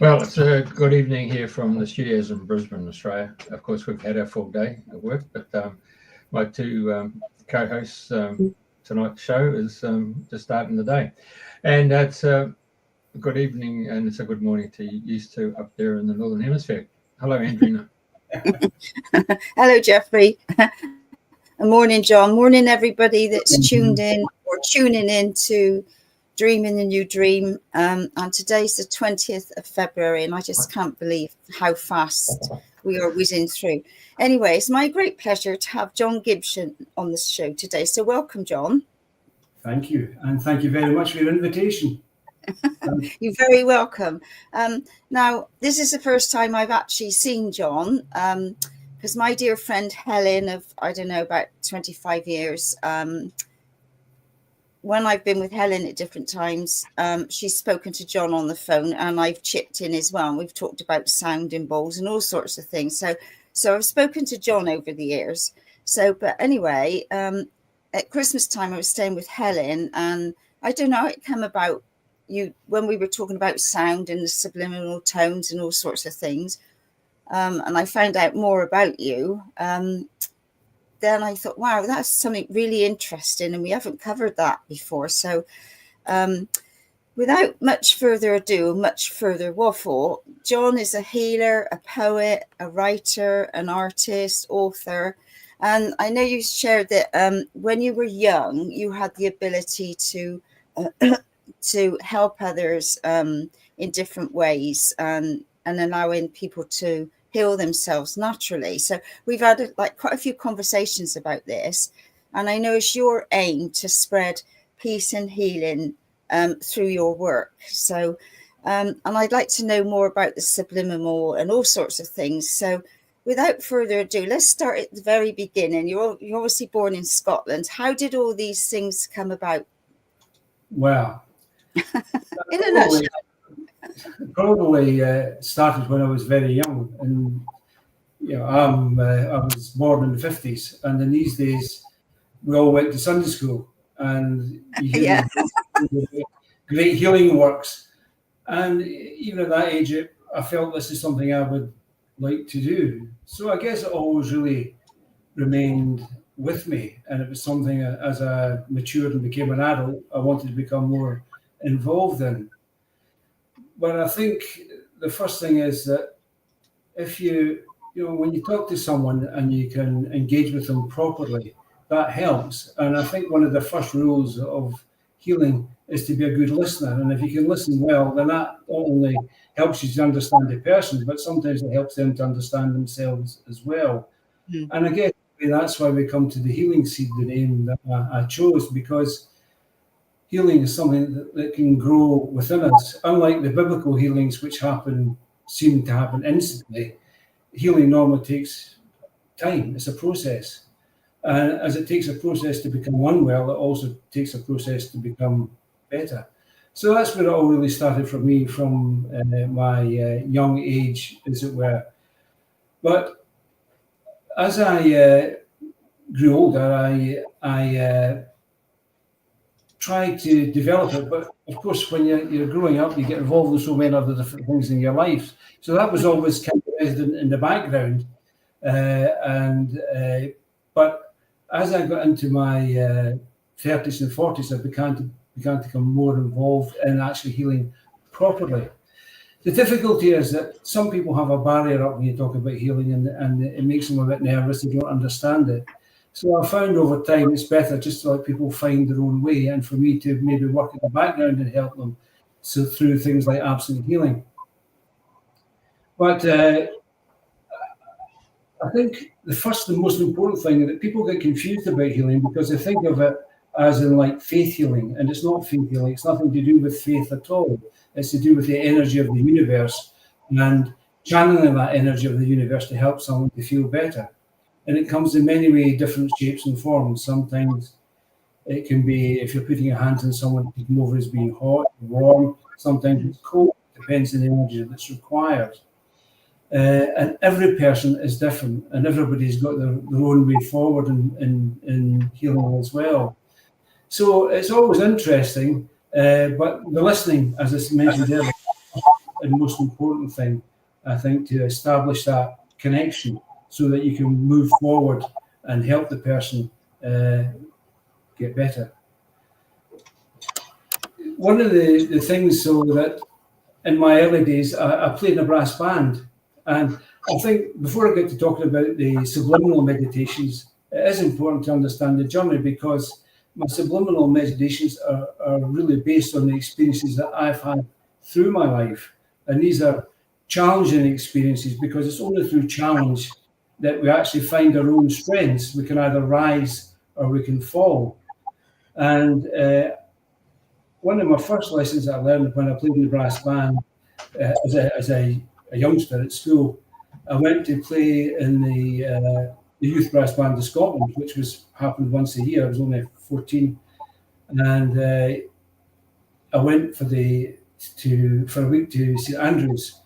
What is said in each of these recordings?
Well, it's a good evening here from the studios in Brisbane, Australia. Of course, we've had our full day at work, but my two co-hosts tonight's show is just starting the day. And it's a good evening and it's a good morning to you two up there in the Northern Hemisphere. Hello, Andrena. Hello, Jeffrey. Morning, John. Morning, everybody that's tuned in or tuning in to Dreaming the New Dream. And today's the 20th of February, and I just can't believe how fast we are whizzing through. Anyway, it's my great pleasure to have John Gibson on the show today. So welcome, John. Thank you. And thank you very much for your invitation. You're very welcome. Now, this is the first time I've actually seen John, because my dear friend Helen of, I don't know, about 25 years, when I've been with Helen at different times, she's spoken to John on the phone, and I've chipped in as well. And we've talked about sounding bowls and all sorts of things. So I've spoken to John over the years. But anyway, at Christmas time, I was staying with Helen, and I don't know, it came about when we were talking about sound and the subliminal tones and all sorts of things. And I found out more about you. Then I thought, wow, that's something really interesting, and we haven't covered that before. So without much further ado, much further waffle, John is a healer, a poet, a writer, an artist, author. And I know you shared that when you were young, you had the ability to help others in different ways and allowing people to heal themselves naturally. So we've had quite a few conversations about this, and I know it's your aim to spread peace and healing through your work. So and I'd like to know more about the subliminal and all sorts of things. So without further ado, let's start at the very beginning. You're obviously born in Scotland. How did all these things come about? Well, in a nutshell. Probably started when I was very young, and I was born in the 50s, and in these days we all went to Sunday school, and you hear great healing works, and even at that age I felt this is something I would like to do. So I guess it always really remained with me, and it was something as I matured and became an adult I wanted to become more involved in. But I think the first thing is that if when you talk to someone and you can engage with them properly, that helps. And I think one of the first rules of healing is to be a good listener. And if you can listen well, then that not only helps you to understand the person, but sometimes it helps them to understand themselves as well. Mm. And again, that's why we come to the healing seed, the name that I chose, because healing is something that can grow within us. Unlike the biblical healings, which seem to happen instantly, healing normally takes time. It's a process. And as it takes a process to become unwell, it also takes a process to become better. So that's where it all really started for me from my young age, as it were. But as I grew older, I try to develop it, but of course when you're growing up you get involved in so many other different things in your life, so that was always kind of resident in the background, but as I got into my 30s and 40s I began to become more involved in actually healing properly. The difficulty is that some people have a barrier up when you talk about healing, and it makes them a bit nervous. They don't understand it. So I found over time it's better just to let people find their own way, and for me to maybe work in the background and help them through things like absent healing. But I think the first and most important thing that people get confused about healing, because they think of it as in like faith healing, and it's not faith healing. It's nothing to do with faith at all. It's to do with the energy of the universe and channeling that energy of the universe to help someone to feel better. And it comes in many different shapes and forms. Sometimes it can be, if you're putting your hands on someone, it can come over as being hot, warm. Sometimes it's cold. It depends on the energy that's required. And every person is different, and everybody's got their own way forward in healing as well. So it's always interesting, but the listening, as I mentioned earlier, and most important thing, I think, to establish that connection so that you can move forward and help the person get better. One of the things, so that in my early days, I played in a brass band. And I think before I get to talking about the subliminal meditations, it is important to understand the journey, because my subliminal meditations are really based on the experiences that I've had through my life. And these are challenging experiences, because it's only through challenge that we actually find our own strengths. We can either rise or we can fall. And one of my first lessons I learned when I played in the brass band as a youngster at school, I went to play in the youth brass band of Scotland, which happened once a year. I was only 14, and I went for a week to St Andrews,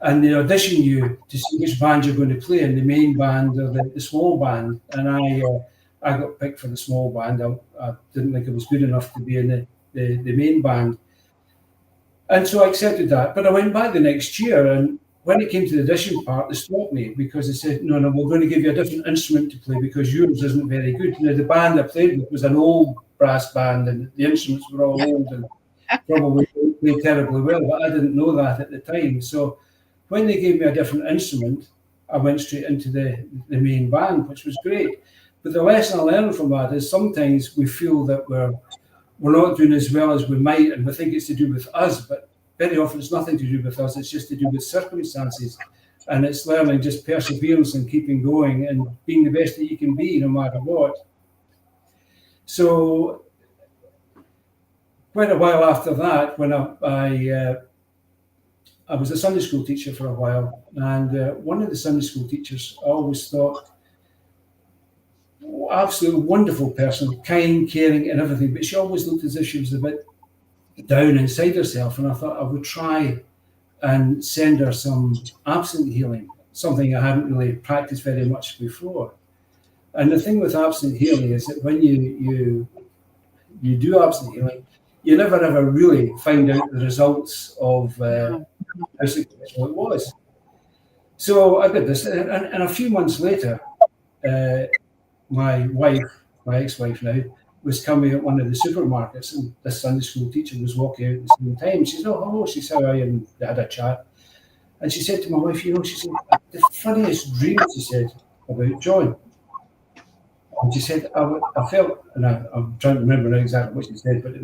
and they audition you to see which band you're going to play in, the main band or the small band. And I got picked for the small band. I didn't think I was good enough to be in the main band, and so I accepted that. But I went back the next year, and when it came to the audition part, they stopped me, because they said, no, we're going to give you a different instrument to play because yours isn't very good. Now, the band I played with was an old brass band, and the instruments were all old and probably played terribly well, but I didn't know that at the time. So when they gave me a different instrument, I went straight into the main band, which was great. But the lesson I learned from that is sometimes we feel that we're not doing as well as we might, and we think it's to do with us, but very often it's nothing to do with us. It's just to do with circumstances, and it's learning just perseverance and keeping going and being the best that you can be no matter what. So quite a while after that, when I was a Sunday school teacher for a while, and one of the Sunday school teachers I always thought, absolutely wonderful person, kind, caring and everything, but she always looked as if she was a bit down inside herself, and I thought I would try and send her some absent healing, something I hadn't really practiced very much before. And the thing with absent healing is that when you do absent healing, you never ever really find out the results of how successful it was. So I did this, and a few months later, my ex-wife now, was coming at one of the supermarkets, and this Sunday school teacher was walking out at the same time. She said, "Oh, hello." She said, "How are you?" And they had a chat. And she said to my wife, she said, "The funniest dream," she said, "about John." And she said, I felt, and I'm trying to remember exactly what she said, but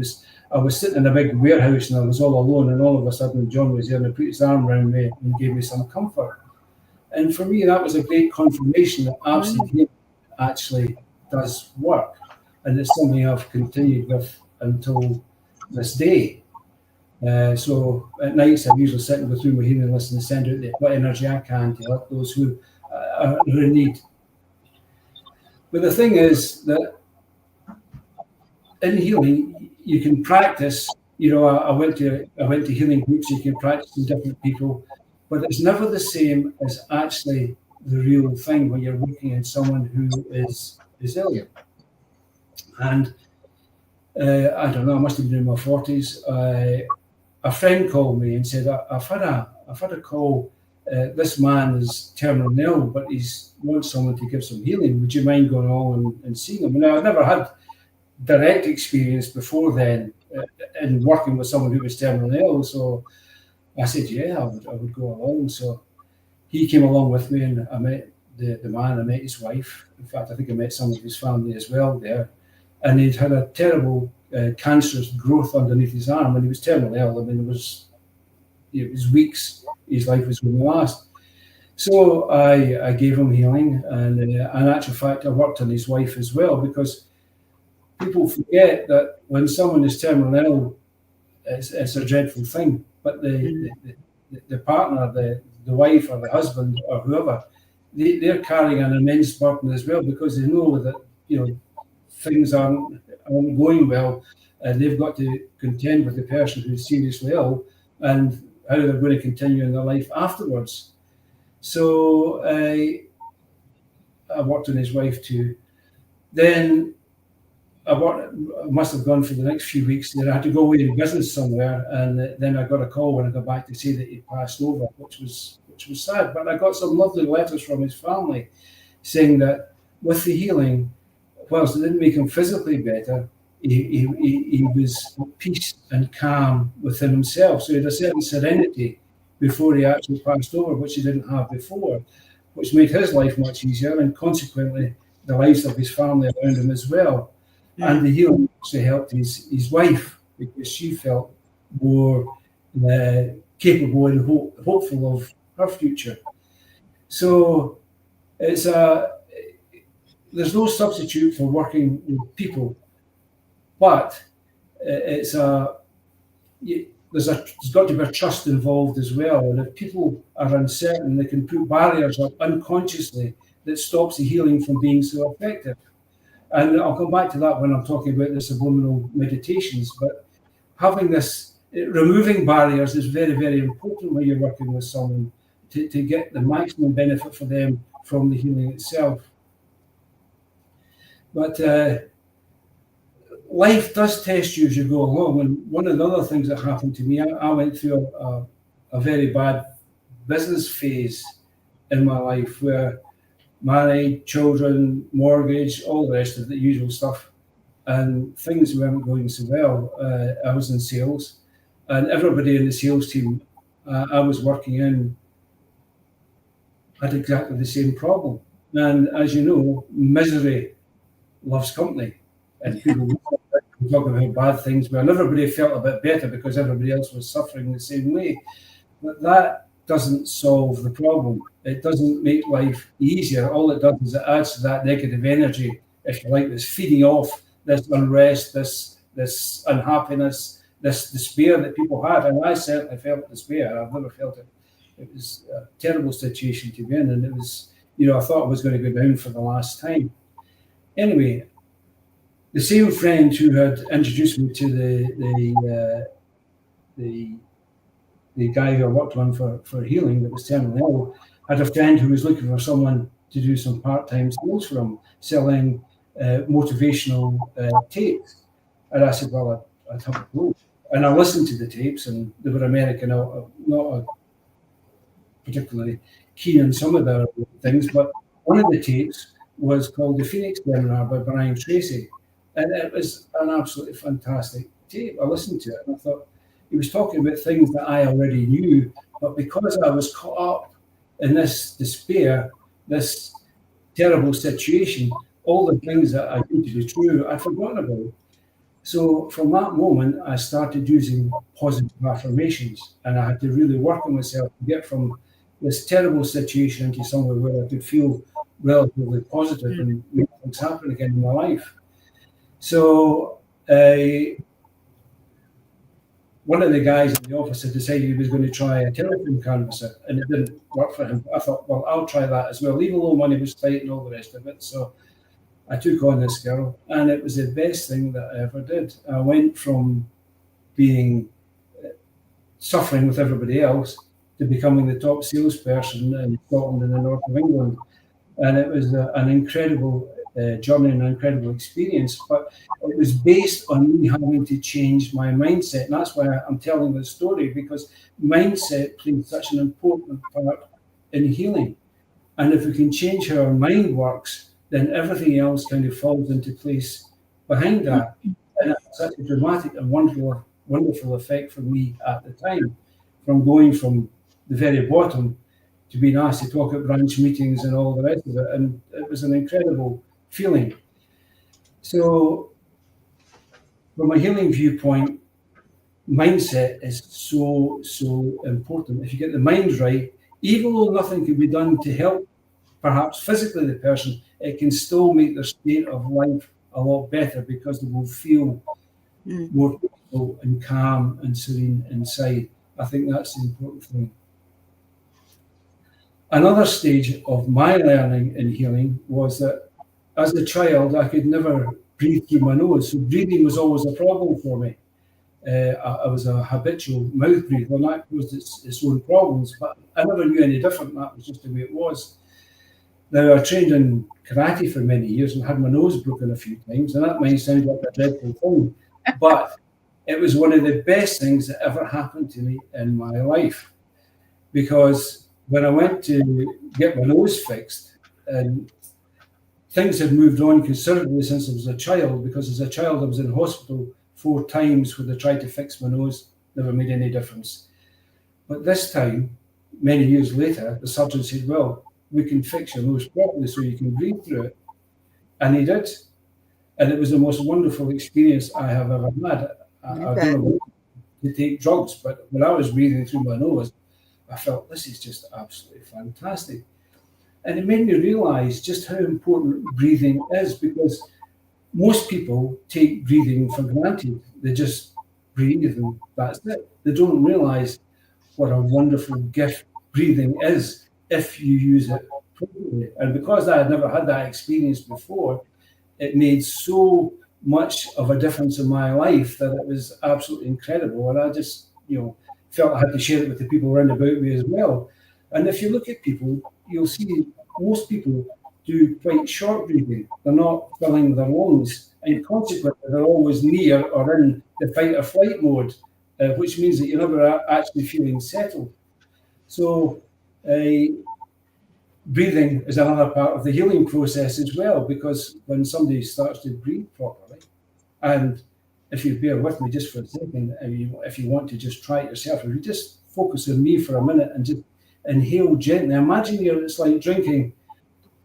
I was sitting in a big warehouse and I was all alone, and all of a sudden John was there and he put his arm around me and gave me some comfort. And for me, that was a great confirmation that absent healing actually does work. And it's something I've continued with until this day. So at nights, I'm usually sitting with through my healing list and send out what energy I can to help those who are in need. But the thing is that in healing, you can practice. I went to healing groups. You can practice with different people, but it's never the same as actually the real thing when you're working in someone who is ill. And I don't know, I must have been in my 40s. A friend called me and said, I've had a call. This man is terminally ill, but he wants someone to give some healing. Would you mind going along and seeing him? Now, I've never had direct experience before then in working with someone who was terminally ill. So I said, yeah, I would go along. So he came along with me, and I met the man, I met his wife. In fact, I think I met some of his family as well there. And he'd had a terrible cancerous growth underneath his arm, and he was terminally ill. I mean, it was weeks his life was going to last. So I gave him healing, and in actual fact, I worked on his wife as well, because people forget that when someone is terminally ill, it's a dreadful thing. But the partner, the wife or the husband or whoever, they're carrying an immense burden as well, because they know that things aren't going well, and they've got to contend with the person who's seriously ill and how they're going to continue in their life afterwards. So I worked on his wife too. Then must have gone for the next few weeks. Then I had to go away to business somewhere, and then I got a call when I got back to say that he passed over, which was sad. But I got some lovely letters from his family saying that with the healing, whilst it didn't make him physically better, he was at peace and calm within himself. So he had a certain serenity before he actually passed over, which he didn't have before, which made his life much easier, and consequently the lives of his family around him as well. And the healing also helped his wife, because she felt more capable and hopeful of her future. So there's no substitute for working with people, but there's got to be a trust involved as well. And if people are uncertain, they can put barriers up unconsciously that stops the healing from being so effective. And I'll come back to that when I'm talking about the subliminal meditations. But having this, removing barriers is very, very important when you're working with someone to get the maximum benefit for them from the healing itself. But life does test you as you go along. And one of the other things that happened to me, I went through a very bad business phase in my life, where married, children, mortgage, all the rest of the usual stuff, and things weren't going so well. I was in sales, and everybody in the sales team I was working in had exactly the same problem. And as you know, misery loves company, and people talk about bad things, but everybody felt a bit better because everybody else was suffering the same way. But that doesn't solve the problem. It doesn't make life easier. All it does is it adds to that negative energy, if you like, that's feeding off this unrest, this unhappiness, this despair that people had. And I certainly felt despair. I've never felt it. It was a terrible situation to be in, and it was, I thought I was going to go down for the last time. Anyway, the same friend who had introduced me to the guy who I worked on for healing that was terminally ill, had a friend who was looking for someone to do some part-time sales for him, selling motivational tapes. And I said, well, I'd have a go. And I listened to the tapes, and they were American, not particularly keen on some of their things, but one of the tapes was called The Phoenix Seminar by Brian Tracy. And it was an absolutely fantastic tape. I listened to it and I thought, he was talking about things that I already knew, but because I was caught up in this despair, this terrible situation, all the things that I knew to be true, I'd forgotten about. So from that moment, I started using positive affirmations, and I had to really work on myself to get from this terrible situation into somewhere where I could feel relatively positive and make things happen again in my life. So one of the guys in the office had decided he was going to try a telephone canvasser, and it didn't work for him. I thought, well, I'll try that as well, even though money was tight and all the rest of it. So I took on this girl, and it was the best thing that I ever did. I went from being suffering with everybody else to becoming the top salesperson in Scotland and the north of England. And it was an incredible journey and an incredible experience, but it was based on me having to change my mindset. And that's why I'm telling this story, because mindset plays such an important part in healing. And if we can change how our mind works, then everything else kind of falls into place behind that. And it's such a dramatic and wonderful effect for me at the time, from going from the very bottom to being asked to talk at branch meetings and all the rest of it. And it was an incredible feeling. So from a healing viewpoint, mindset is so important. If you get the mind right, even though nothing can be done to help perhaps physically the person, it can still make their state of life a lot better, because they will feel more peaceful and calm and serene inside. I think that's the important thing. Another stage of my learning in healing was that as a child, I could never breathe through my nose. So breathing was always a problem for me. I was a habitual mouth breather, and that caused its own problems, but I never knew any different. That was just the way it was. Now, I trained in karate for many years and had my nose broken a few times, and that might sound like a dreadful thing, but it was one of the best things that ever happened to me in my life, because when I went to get my nose fixed, and things had moved on considerably since I was a child, because as a child I was in hospital 4 times where they tried to fix my nose, never made any difference. But this time, many years later, the surgeon said, well, we can fix your nose properly so you can breathe through it. And he did. And it was the most wonderful experience I have ever had. I don't know to take drugs, but when I was breathing through my nose, I felt this is just absolutely fantastic. And it made me realize just how important breathing is, because most people take breathing for granted. They just breathe and that's it. They don't realize what a wonderful gift breathing is if you use it properly. And because I had never had that experience before, it made so much of a difference in my life that it was absolutely incredible. And I just, felt I had to share it with the people around about me as well. And if you look at people, you'll see most people do quite short breathing. They're not filling their lungs, and consequently they're always near or in the fight or flight mode, which means that you're never actually feeling settled. So breathing is another part of the healing process as well, because when somebody starts to breathe properly, and if you bear with me just for a second, if you want to just try it yourself, if you just focus on me for a minute and just inhale gently. Imagine it's like drinking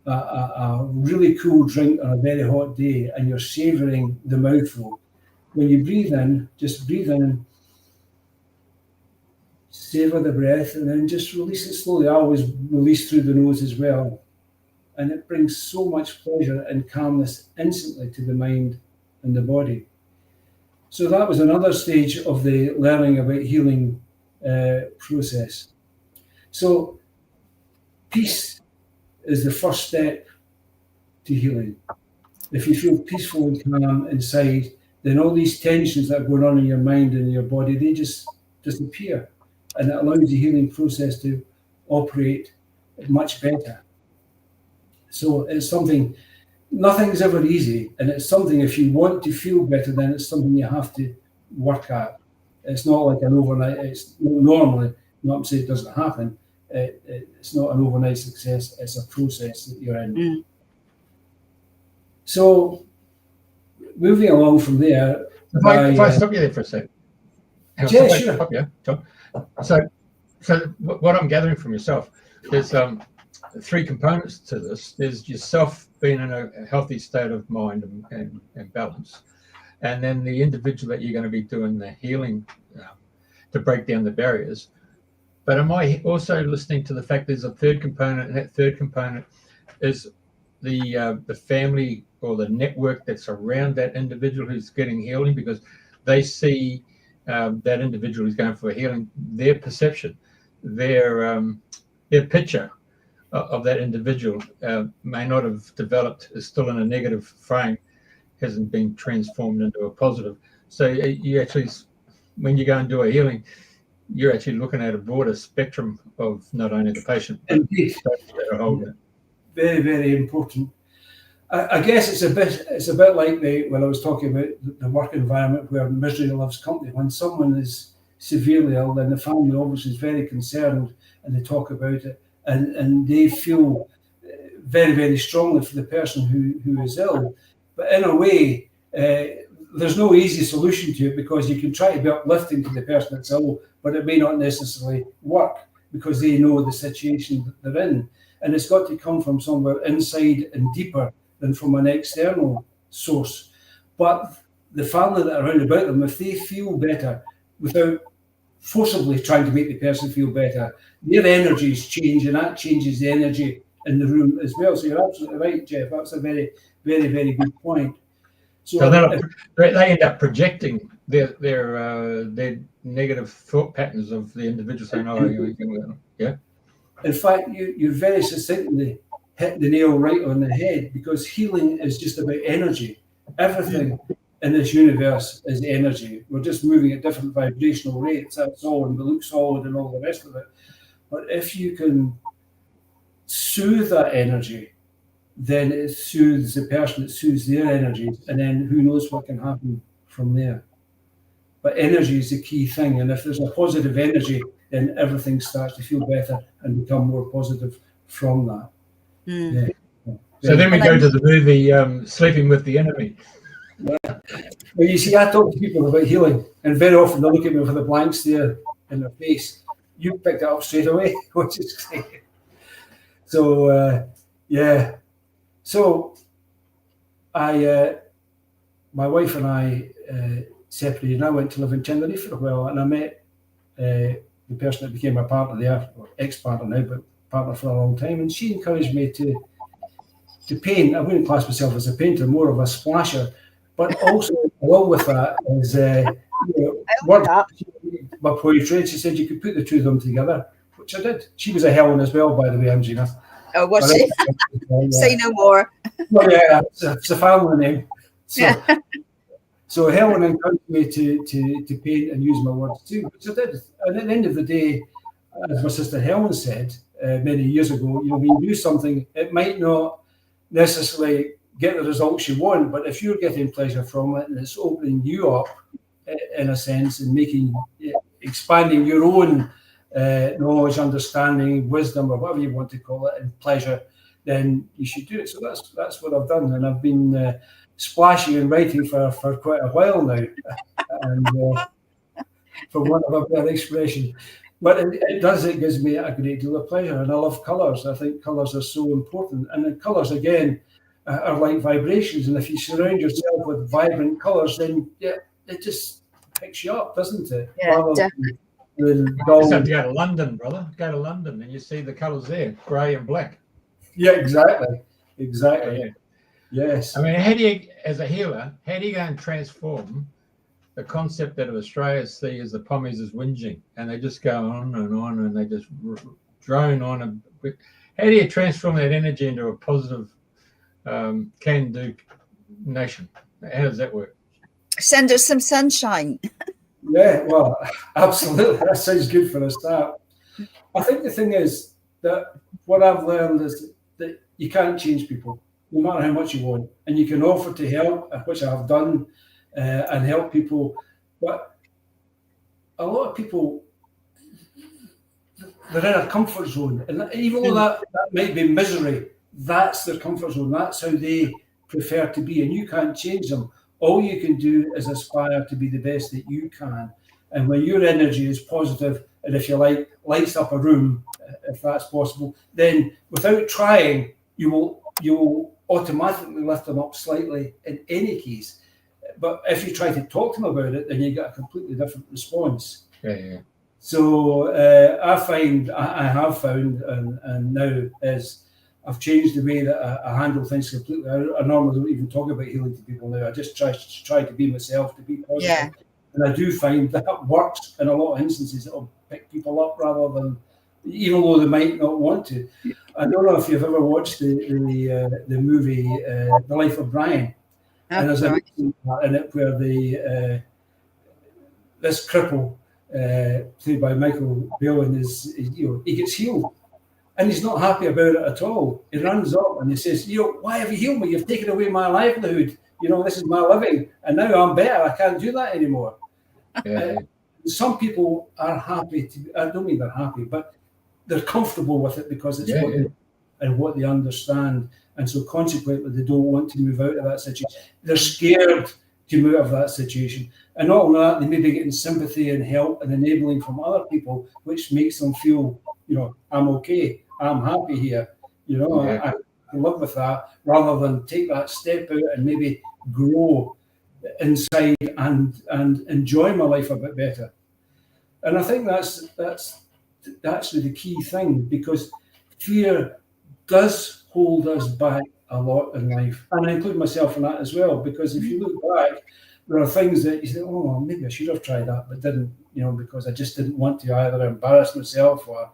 a really cool drink on a very hot day and you're savouring the mouthful. When you breathe in, just breathe in, savour the breath, and then just release it slowly. I always release through the nose as well. And it brings so much pleasure and calmness instantly to the mind and the body. So that was another stage of the learning about healing process. So peace is the first step to healing. If you feel peaceful and calm inside, then all these tensions that are going on in your mind and your body, they just disappear. And it allows the healing process to operate much better. So it's something, nothing's ever easy. And it's something, if you want to feel better, then it's something you have to work at. It's not like an overnight, it's normally, not to say it doesn't happen, it's not an overnight success, it's a process that you're in. Mm. So moving along from there. If I stop you there for a second. Yeah, sure. Yeah, John. So what I'm gathering from yourself, there's 3 components to this. There's yourself being in a healthy state of mind and balance, and then the individual that you're going to be doing the healing to break down the barriers. But am I also listening to the fact there's a 3rd component, and that 3rd component is the family or the network that's around that individual who's getting healing, because they see that individual who's going for healing, their perception, their picture of that individual may not have developed, is still in a negative frame, hasn't been transformed into a positive. So you actually, when you go and do a healing, you're actually looking at a broader spectrum of not only the patient, but the whole. Very, very important. I guess it's a bit like when I was talking about the work environment where misery loves company. When someone is severely ill, then the family obviously is very concerned and they talk about it, and they feel very, very strongly for the person who is ill. But in a way, there's no easy solution to it, because you can try to be uplifting to the person that's ill, but it may not necessarily work because they know the situation that they're in. And it's got to come from somewhere inside and deeper than from an external source. But the family that are around about them, if they feel better without forcibly trying to make the person feel better, their energies change, and that changes the energy in the room as well. So you're absolutely right, Jeff. That's a very, very, very good point. So they end up projecting their negative thought patterns of the individual, saying, "Oh, yeah." In fact, you very succinctly hit the nail right on the head, because healing is just about energy. Everything in this universe is energy. We're just moving at different vibrational rates, that's all, and we look solid and all the rest of it. But if you can soothe that energy then it soothes the person, it soothes their energies, and then who knows what can happen from there. But energy is the key thing, and if there's a positive energy, then everything starts to feel better and become more positive from that. Mm. Yeah. So then we go to the movie Sleeping with the Enemy. Well, you see, I talk to people about healing, and very often they look at me with a blank stare in their face. You picked it up straight away, which is great. So, yeah. So, my wife and I separated, and I went to live in Tenerife for a while, and I met the person that became my partner there, or ex-partner now, but partner for a long time, and she encouraged me to paint. I wouldn't class myself as a painter, more of a splasher, but also along with that is words, my poetry. She said you could put the two of them together, which I did. She was a Helen as well, by the way, Andrena. Oh, was she? Say no more. Well, yeah, it's a family name. So Helen encouraged me to paint and use my words too, which I did. And at the end of the day, as my sister Helen said many years ago, when you do something, it might not necessarily get the results you want, but if you're getting pleasure from it and it's opening you up in a sense and expanding your own knowledge, understanding, wisdom, or whatever you want to call it, and pleasure, then you should do it. So that's what I've done, and I've been splashing and writing for quite a while now, and for want of a better expression. But it gives me a great deal of pleasure, and I love colours. I think colours are so important, and the colours again are like vibrations. And if you surround yourself with vibrant colours, then it just picks you up, doesn't it? Yeah, definitely. You have to go to London, brother. Go to London, and you see the colours there, grey and black. Yeah, exactly. Yeah. Yes. I mean, how do you, as a healer, how do you go and transform the concept that Australia see as the pommies is whinging, and they just go on, and they just drone on. How do you transform that energy into a positive, can-do nation? How does that work? Send us some sunshine. Yeah, well, absolutely. That sounds good for a start. I think the thing is that what I've learned is that you can't change people, no matter how much you want, and you can offer to help, which I have done. And help people, but a lot of people, they're in a comfort zone, and even though that might be misery, that's their comfort zone. That's how they prefer to be, and you can't change them. All you can do is aspire to be the best that you can, and when your energy is positive, and if you like, lights up a room, if that's possible, then without trying, you will automatically lift them up slightly in any case. But if you try to talk to them about it, then you get a completely different response. Yeah. So I have found, and now is I've changed the way that I handle things completely. I normally don't even talk about healing to people now. I just try to be myself, to be positive. Yeah. And I do find that works in a lot of instances. It'll pick people up rather than, even though they might not want to. I don't know if you've ever watched the movie The Life of Brian. And there's a scene in it where this cripple, played by Michael Biehn, he gets healed, and he's not happy about it at all. He runs up and he says, "Why have you healed me? You've taken away my livelihood. This is my living, and now I'm better. I can't do that anymore." Yeah. Some people are happy I don't mean they're happy, but they're comfortable with it because it's what they understand. And so consequently, they don't want to move out of that situation. They're scared to move out of that situation. And not only that, they may be getting sympathy and help and enabling from other people, which makes them feel, I'm okay, I'm happy here. I can live with that, rather than take that step out and maybe grow inside and enjoy my life a bit better. And I think that's actually the key thing, because fear does hold us back a lot in life, and I include myself in that as well, because if you look back, there are things that you say, "Oh, maybe I should have tried that, but didn't," because I just didn't want to either embarrass myself or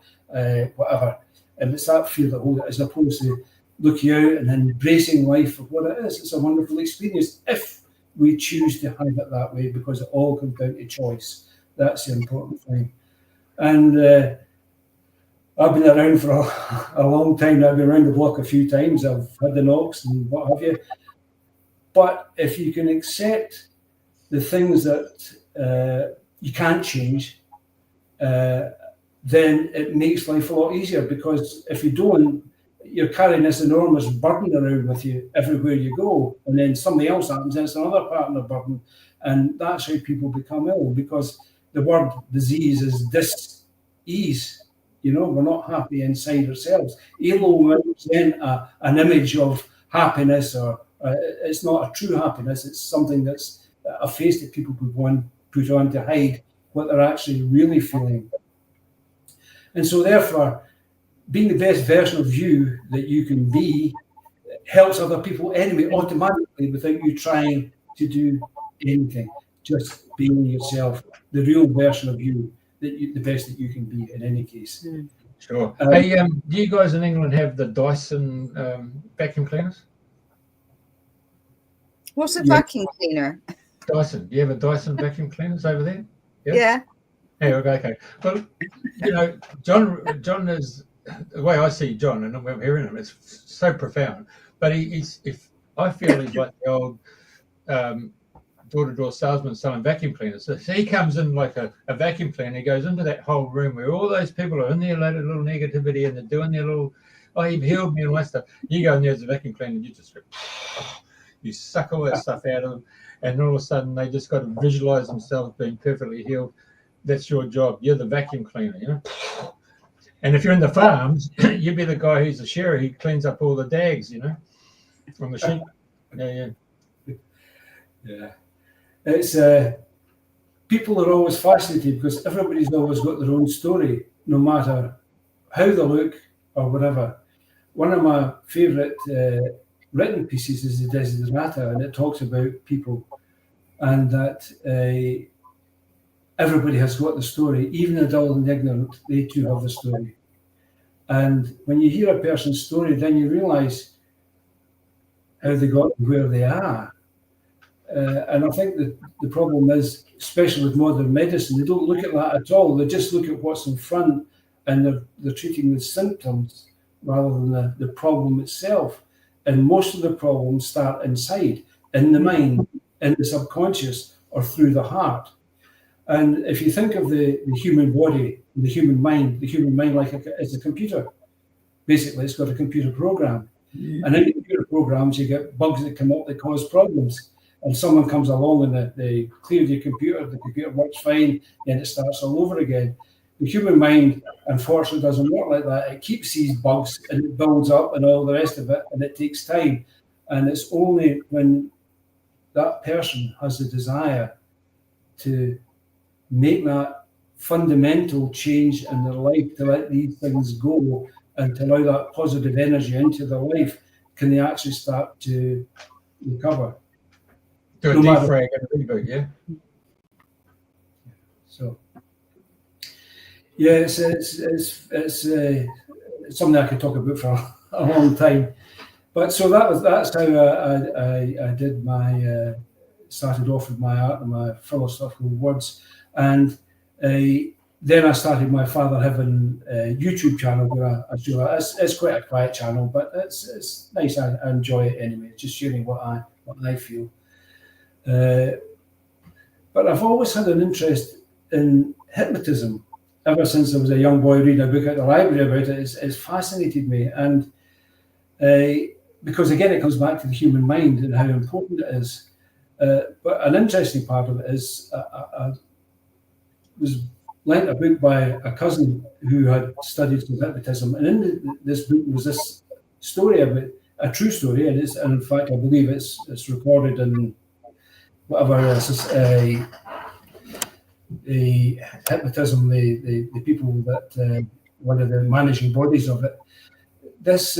whatever. And it's that fear that holds it, as opposed to looking out and embracing life for what it is. It's a wonderful experience if we choose to have it that way, because it all comes down to choice. That's the important thing. And I've been around for a long time. I've been around the block a few times. I've had the knocks and what have you. But if you can accept the things that you can't change, then it makes life a lot easier, because if you don't, you're carrying this enormous burden around with you everywhere you go, and then something else happens and it's another part of the burden, and that's how people become ill, because the word disease is dis-ease. You know, we're not happy inside ourselves. Even though we represent an image of happiness, or it's not a true happiness, it's something that's a face that people put on to hide what they're actually really feeling. And so therefore, being the best version of you that you can be helps other people anyway, automatically, without you trying to do anything. Just being yourself, the real version of you, the best that you can be in any case. Sure. Hey, do you guys in England have the Dyson vacuum cleaners? What's a vacuum cleaner? Dyson. Do you have a Dyson vacuum cleaners over there? Yeah. Hey, okay. Well, you know, John is, the way I see John, and I'm hearing him, it's so profound. But he's I feel he's like the old door-to-door salesman selling vacuum cleaners. So he comes in like a vacuum cleaner. He goes into that whole room where all those people are in their little negativity, and they're doing their little, oh, he healed me and all that stuff. You go in there as a vacuum cleaner, and you just you suck all that stuff out of them, and all of a sudden they just got to visualize themselves being perfectly healed. That's your job. You're the vacuum cleaner, you know. And if you're in the farms, you'd be the guy who's the shearer. He cleans up all the dags, you know, from the sheep. Yeah. It's people are always fascinated, because everybody's always got their own story, no matter how they look or whatever. One of my favourite written pieces is the Desiderata, and it talks about people, and that everybody has got the story, even the dull and ignorant, they too have the story. And when you hear a person's story, then you realise how they got to where they are. And I think that the problem is, especially with modern medicine, they don't look at that at all. They just look at what's in front, and they're treating the symptoms rather than the problem itself. And most of the problems start inside, in the mind, in the subconscious, or through the heart. And if you think of the human body, the human mind like it's a computer. Basically, it's got a computer program. And in computer programs, you get bugs that come up that cause problems. And someone comes along and they clear your computer, the computer works fine, then it starts all over again. The human mind, unfortunately, doesn't work like that. It keeps these bugs and it builds up and all the rest of it, and it takes time. And it's only when that person has the desire to make that fundamental change in their life, to let these things go and to allow that positive energy into their life, can they actually start to recover. Do a defrag and reboot, yeah? So, yeah, it's something I could talk about for a long time. But so that's how I did my, started off with my art and my philosophical words. And then I started my Father Heaven YouTube channel, where I do it's quite a quiet channel, but it's nice. I enjoy it anyway, just sharing what I feel. But I've always had an interest in hypnotism ever since I was a young boy reading a book at the library about it. It's fascinated me, and because again it comes back to the human mind and how important it is. But an interesting part of it is I was lent a book by a cousin who had studied hypnotism, and in this book was this story about a true story, and in fact I believe it's recorded in whatever the hypnotism, the people that one of the managing bodies of it. This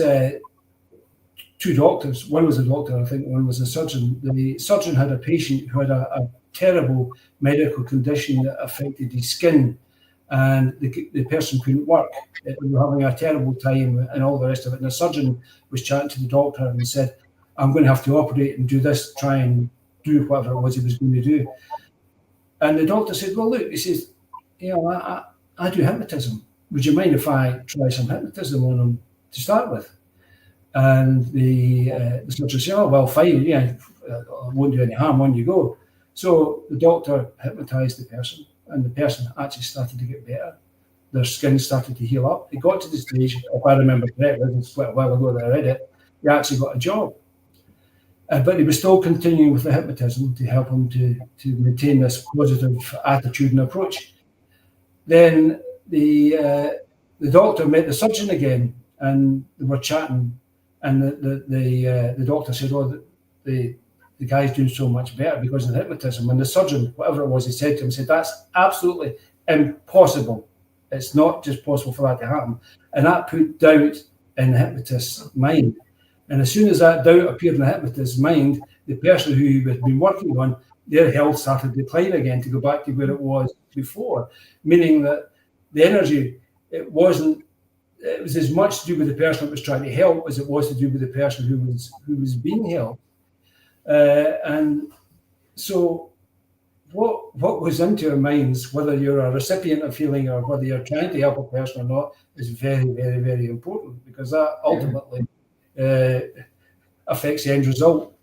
two doctors, one was a doctor, I think one was a surgeon. The surgeon had a patient who had a terrible medical condition that affected his skin, and the person couldn't work. They were having a terrible time and all the rest of it. And the surgeon was chatting to the doctor and said, "I'm going to have to operate and do this, try and do whatever it was he was going to do." And the doctor said, "Well, look," he says, "I do hypnotism. would you mind if I try some hypnotism on him to start with? And the surgeon said, oh, well, fine, yeah, it won't do any harm, on you go. So the doctor hypnotized the person, and the person actually started to get better. Their skin started to heal up. It got to the stage, if I remember correctly, it was quite a while ago that I read it, he actually got a job. But he was still continuing with the hypnotism to help him to maintain this positive attitude and approach. Then the doctor met the surgeon again, and they were chatting, and the doctor said, oh, the guy's doing so much better because of the hypnotism. And the surgeon, whatever it was, he said to him, said, that's absolutely impossible. It's not just possible for that to happen. And that put doubt in the hypnotist's mind. And as soon as that doubt appeared in the hypnotist's mind, the person who he had been working on, their health started to decline again to go back to where it was before, meaning that the energy, it was as much to do with the person that was trying to help as it was to do with the person who was being helped. And so what goes into our minds, whether you're a recipient of healing or whether you're trying to help a person or not, is very, very, very important, because that ultimately affects the end result.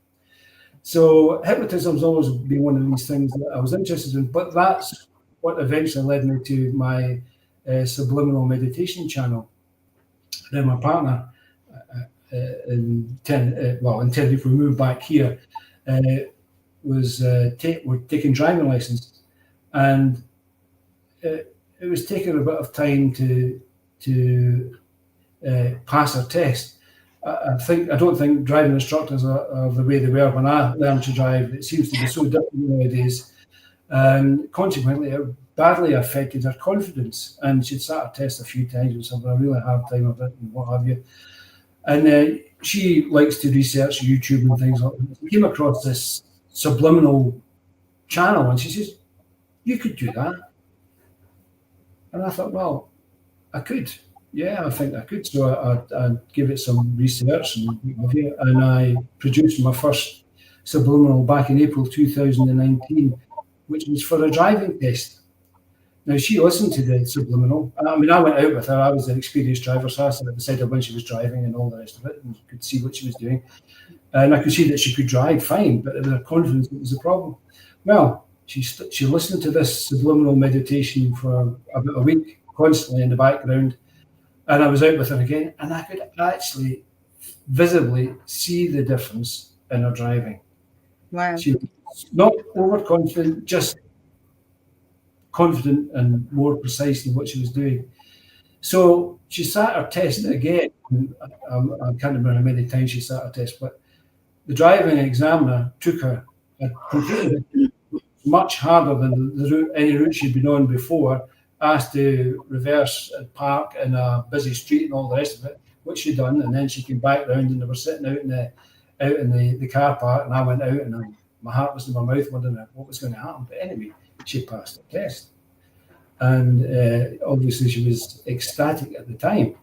So hypnotism's always been one of these things that I was interested in, but that's what eventually led me to my Subliminal meditation channel. Then my partner, until we moved back here, was we're taking driving license, and it was taking a bit of time to pass our test. I don't think driving instructors are the way they were when I learned to drive. It seems to be so different nowadays, and consequently it badly affected her confidence, and she'd sat her test a few times and something, a really hard time of it and what have you. And she likes to research YouTube and things like that. We came across this Subliminal channel, and she says, you could do that. And I thought, well, I could. Yeah, I think I could. So I gave it some research and I produced my first Subliminal back in April 2019, which was for a driving test. Now, she listened to the Subliminal. I mean, I went out with her. I was an experienced driver, so I sat beside her when she was driving and all the rest of it, and could see what she was doing. And I could see that she could drive fine, but with her confidence, it was a problem. Well, she listened to this Subliminal meditation for about a week, constantly in the background. And I was out with her again, and I could actually visibly see the difference in her driving. Wow. She was not overconfident, just confident and more precise in what she was doing. So she sat her test again. I can't remember how many times she sat her test, but the driving examiner took her completely much harder than any route she'd been on before, asked to reverse and park in a busy street and all the rest of it, which she'd done. And then she came back round, and they were sitting out in the car park, and I went out, and my heart was in my mouth wondering what was going to happen. But anyway, she passed the test. And obviously she was ecstatic at the time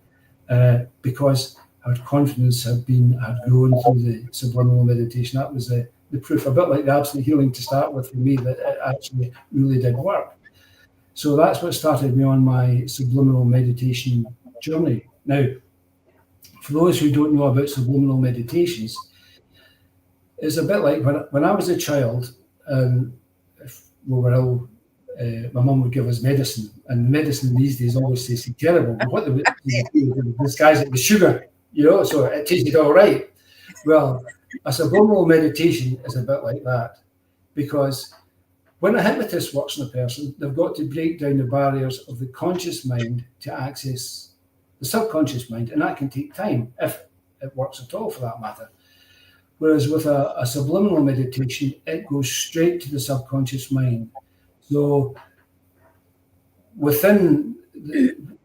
because her confidence had grown through the Subliminal meditation. That was the proof, a bit like the absolute healing to start with for me, that it actually really did work. So that's what started me on my Subliminal meditation journey. Now, for those who don't know about Subliminal meditations, it's a bit like when I was a child, if we were ill, my mum would give us medicine, and medicine these days always tasted terrible. But what they would do is disguise it with sugar, so it tasted all right. Well, a Subliminal meditation is a bit like that, because when a hypnotist works on a person, they've got to break down the barriers of the conscious mind to access the subconscious mind, and that can take time, if it works at all for that matter. Whereas with a Subliminal meditation, it goes straight to the subconscious mind. So within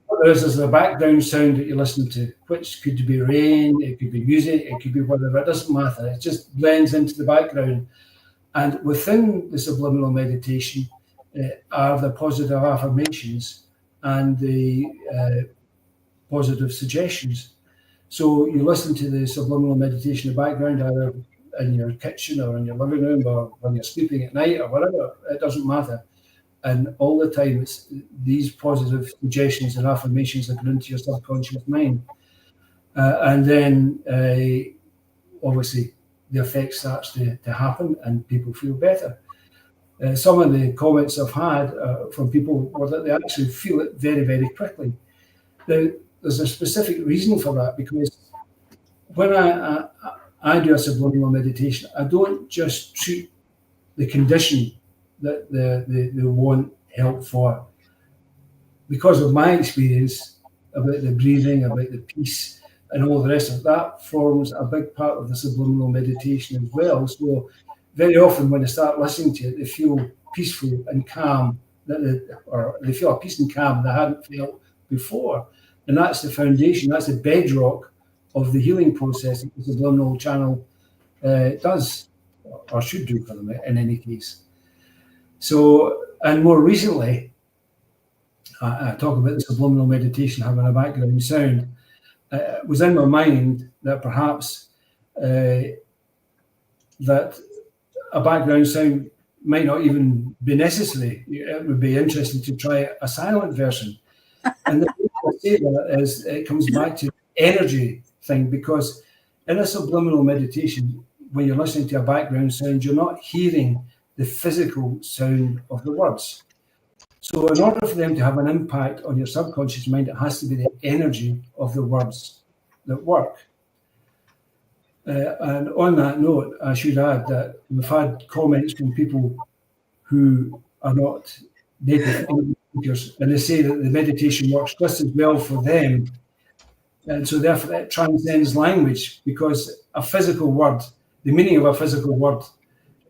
what there is a background sound that you listen to, which could be rain, it could be music, it could be whatever, it doesn't matter. It just blends into the background. And within the Subliminal meditation are the positive affirmations and the positive suggestions. So you listen to the Subliminal meditation in the background, either in your kitchen or in your living room or when you're sleeping at night or whatever, it doesn't matter. And all the time, it's these positive suggestions and affirmations that go into your subconscious mind. And then, obviously, the effect starts to happen and people feel better. Some of the comments I've had from people were that they actually feel it very, very quickly. Now, there's a specific reason for that, because when I do a subliminal meditation, I don't just treat the condition that they want help for. Because of my experience about the breathing, about the peace, and all the rest of it, that forms a big part of the subliminal meditation as well. So very often when they start listening to it, they feel peaceful and calm, or they feel a peace and calm they hadn't felt before. And that's the foundation, that's the bedrock of the healing process that the subliminal channel does, or should do for them in any case. So, and more recently, I talk about the subliminal meditation having a background sound. It was in my mind that perhaps that a background sound might not even be necessary. It would be interesting to try a silent version. And the reason I say that is it comes back to the energy thing, because in a subliminal meditation, when you're listening to a background sound, you're not hearing the physical sound of the words. So in order for them to have an impact on your subconscious mind, it has to be the energy of the words that work. And on that note, I should add that we've had comments from people who are not native English speakers, and they say that the meditation works just as well for them. And so therefore it transcends language, because a physical word, the meaning of a physical word,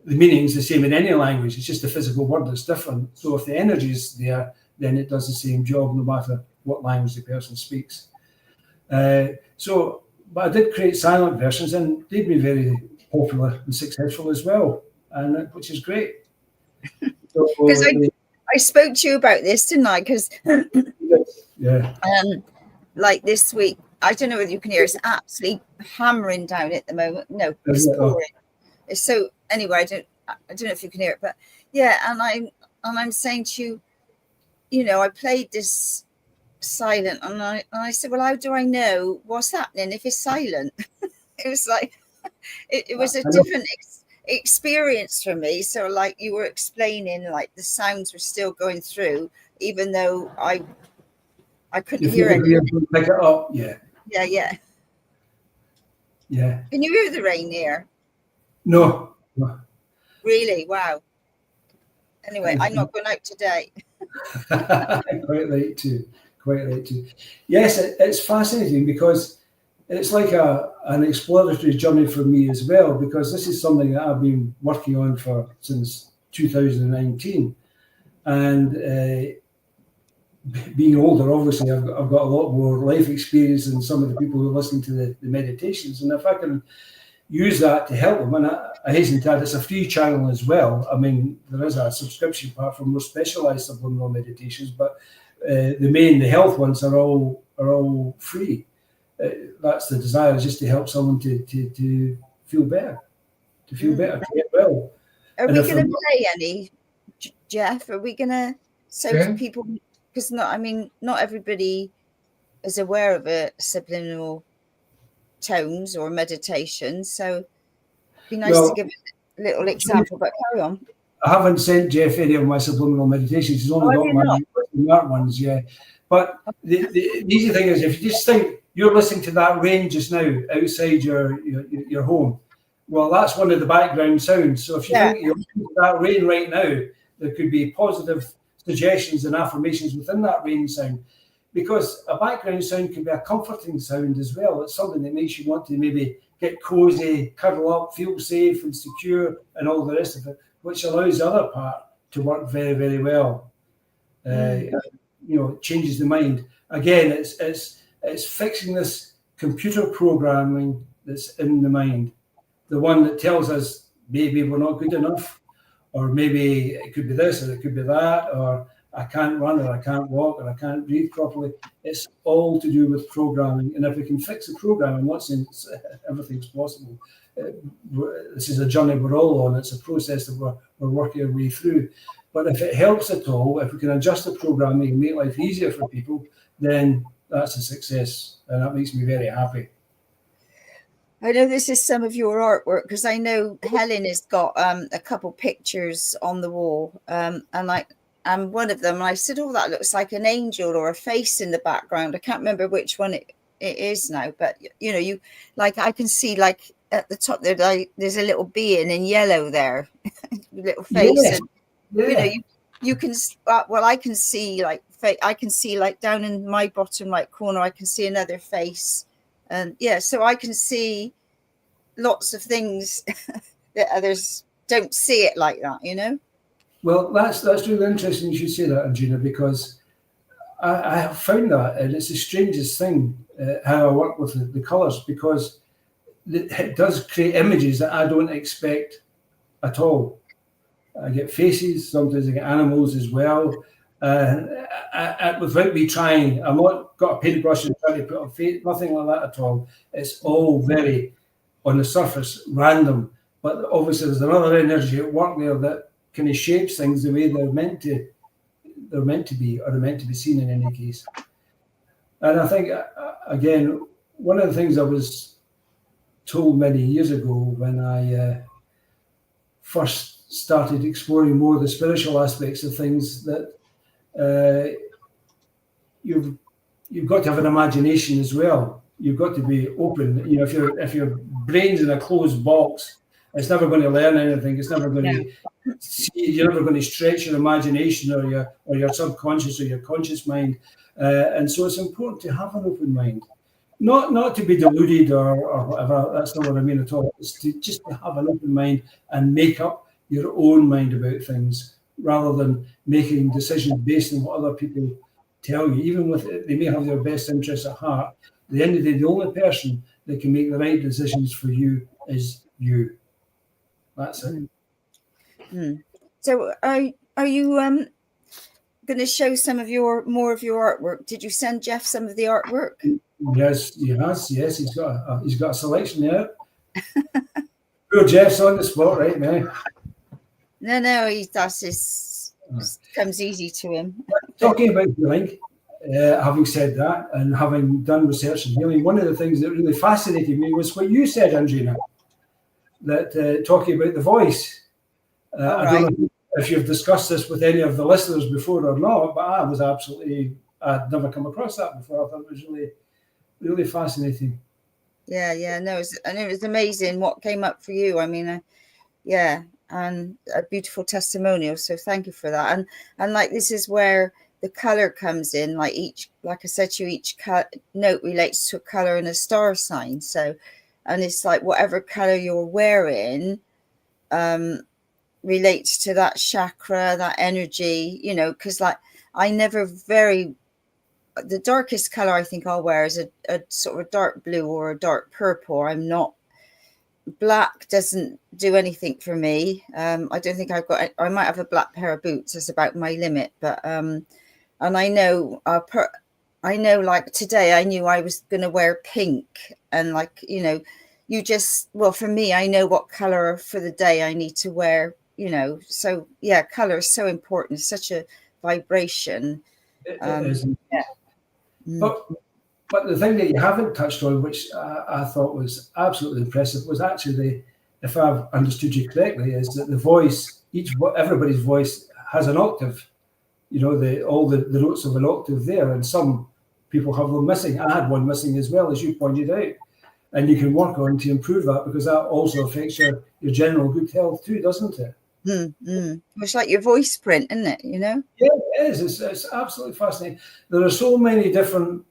the meaning is the same in any language. It's just the physical word that's different. So if the energy is there, then it does the same job no matter what language the person speaks. But I did create silent versions, and they've been very popular and successful as well, and which is great. Because I spoke to you about this, didn't I? Because yeah, like this week, I don't know whether you can hear, it's absolutely hammering down at the moment. No, it's pouring. It's so anyway. I don't know if you can hear it, but yeah. And I'm saying to you, you know, I played this silent, and I said, well, how do I know what's happening if it's silent? It was like it was a different experience for me. So like you were explaining, like the sounds were still going through, even though I couldn't hear it. Pick it up. Yeah. Can you hear the rain here? No. Really? Wow. Anyway, I'm not going out today. Quite late too. Yes, it's fascinating, because it's like an exploratory journey for me as well, because this is something that I've been working on since 2019, and being older, obviously, I've got a lot more life experience than some of the people who are listening to the meditations, and if I can use that to help them, and I hasten to add, it's a free channel as well. I mean, there is a subscription part for more specialized subliminal meditations, but the health ones are all free. That's the desire, is just to help someone to feel better, to get well. Are we going to play any, Jeff? Are we going to, for people, because not everybody is aware of a subliminal tones or meditation, so it'd be nice to give a little example, but carry on. I haven't sent Jeff any of my subliminal meditations. He's only got my smart ones, But the easy thing is, if you just think you're listening to that rain just now outside your home, well, that's one of the background sounds. So if you think you're listening to that rain right now, there could be positive suggestions and affirmations within that rain sound. Because a background sound can be a comforting sound as well. It's something that makes you want to maybe get cozy, cuddle up, feel safe and secure, and all the rest of it, which allows the other part to work very, very well. It changes the mind. Again, it's fixing this computer programming that's in the mind, the one that tells us maybe we're not good enough, or maybe it could be this or it could be that, or I can't run, or I can't walk, or I can't breathe properly. It's all to do with programming. And if we can fix the program, I'm not saying everything's possible. This is a journey we're all on. It's a process that we're working our way through. But if it helps at all, if we can adjust the programming and make life easier for people, then that's a success, and that makes me very happy. I know this is some of your artwork, because I know Helen has got a couple pictures on the wall, and one of them, I said, "Oh, that looks like an angel or a face in the background." I can't remember which one it is now, but you like, I can see, like, at the top there, like, there's a little being in yellow there, little face, Yes. and Yeah. you can, well, I can see, like, I can see, like, down in my bottom right corner, I can see another face. And yeah, so I can see lots of things that others don't see it like that, Well, that's really interesting you should say that, Andrena, because I have found that, and it's the strangest thing, how I work with the colours, because it does create images that I don't expect at all. I get faces, sometimes I get animals as well. Without me trying, I'm not got a paintbrush and trying to put a face, nothing like that at all. It's all very, on the surface, random. But obviously there's another energy at work there that kind of shapes things the way they're meant to be, or they're meant to be seen in any case. And I think, again, one of the things I was told many years ago when I first started exploring more the spiritual aspects of things, that you've got to have an imagination as well. You've got to be open. If your brain's in a closed box, it's never going to learn anything. It's never going to see. You're never going to stretch your imagination or your subconscious or your conscious mind. And so it's important to have an open mind. Not to be deluded or whatever. That's not what I mean at all. It's just to have an open mind and make up your own mind about things, rather than making decisions based on what other people tell you. Even with they may have their best interests at heart, at the end of the day, the only person that can make the right decisions for you is you. That's it. So are you going to show some of more of your artwork? Did you send Jeff some of the artwork? Yes, he has. Yes, he's got a selection there. Poor Jeff's on the spot right now. No, he does this. Comes easy to him. Talking about healing, having said that, and having done research in healing, one of the things that really fascinated me was what you said, Andrena, that talking about the voice. I don't know if you've discussed this with any of the listeners before or not, but I'd never come across that before. I thought it was really, really fascinating. Yeah, no, it was amazing what came up for you. I mean, and a beautiful testimonial. So thank you for that. And like, this is where the color comes in. Like I said to you, each note relates to a color and a star sign. So, and it's like whatever color you're wearing relates to that chakra, that energy, because like the darkest color I think I'll wear is a sort of a dark blue or a dark purple. I'm not, black doesn't do anything for me. I don't think I might have a black pair of boots. That's about my limit. But and I know like today I knew I was going to wear pink, and like, for me, I know what color for the day I need to wear, so yeah, color is so important. It's such a vibration. It is. But the thing that you haven't touched on, which I thought was absolutely impressive, was actually, if I've understood you correctly, is that the voice, everybody's voice has an octave. All the notes of an octave there, and some people have them missing. I had one missing as well, as you pointed out. And you can work on to improve that, because that also affects your general good health too, doesn't it? It's like your voice print, isn't it? Yeah, it is. It's absolutely fascinating. There are so many different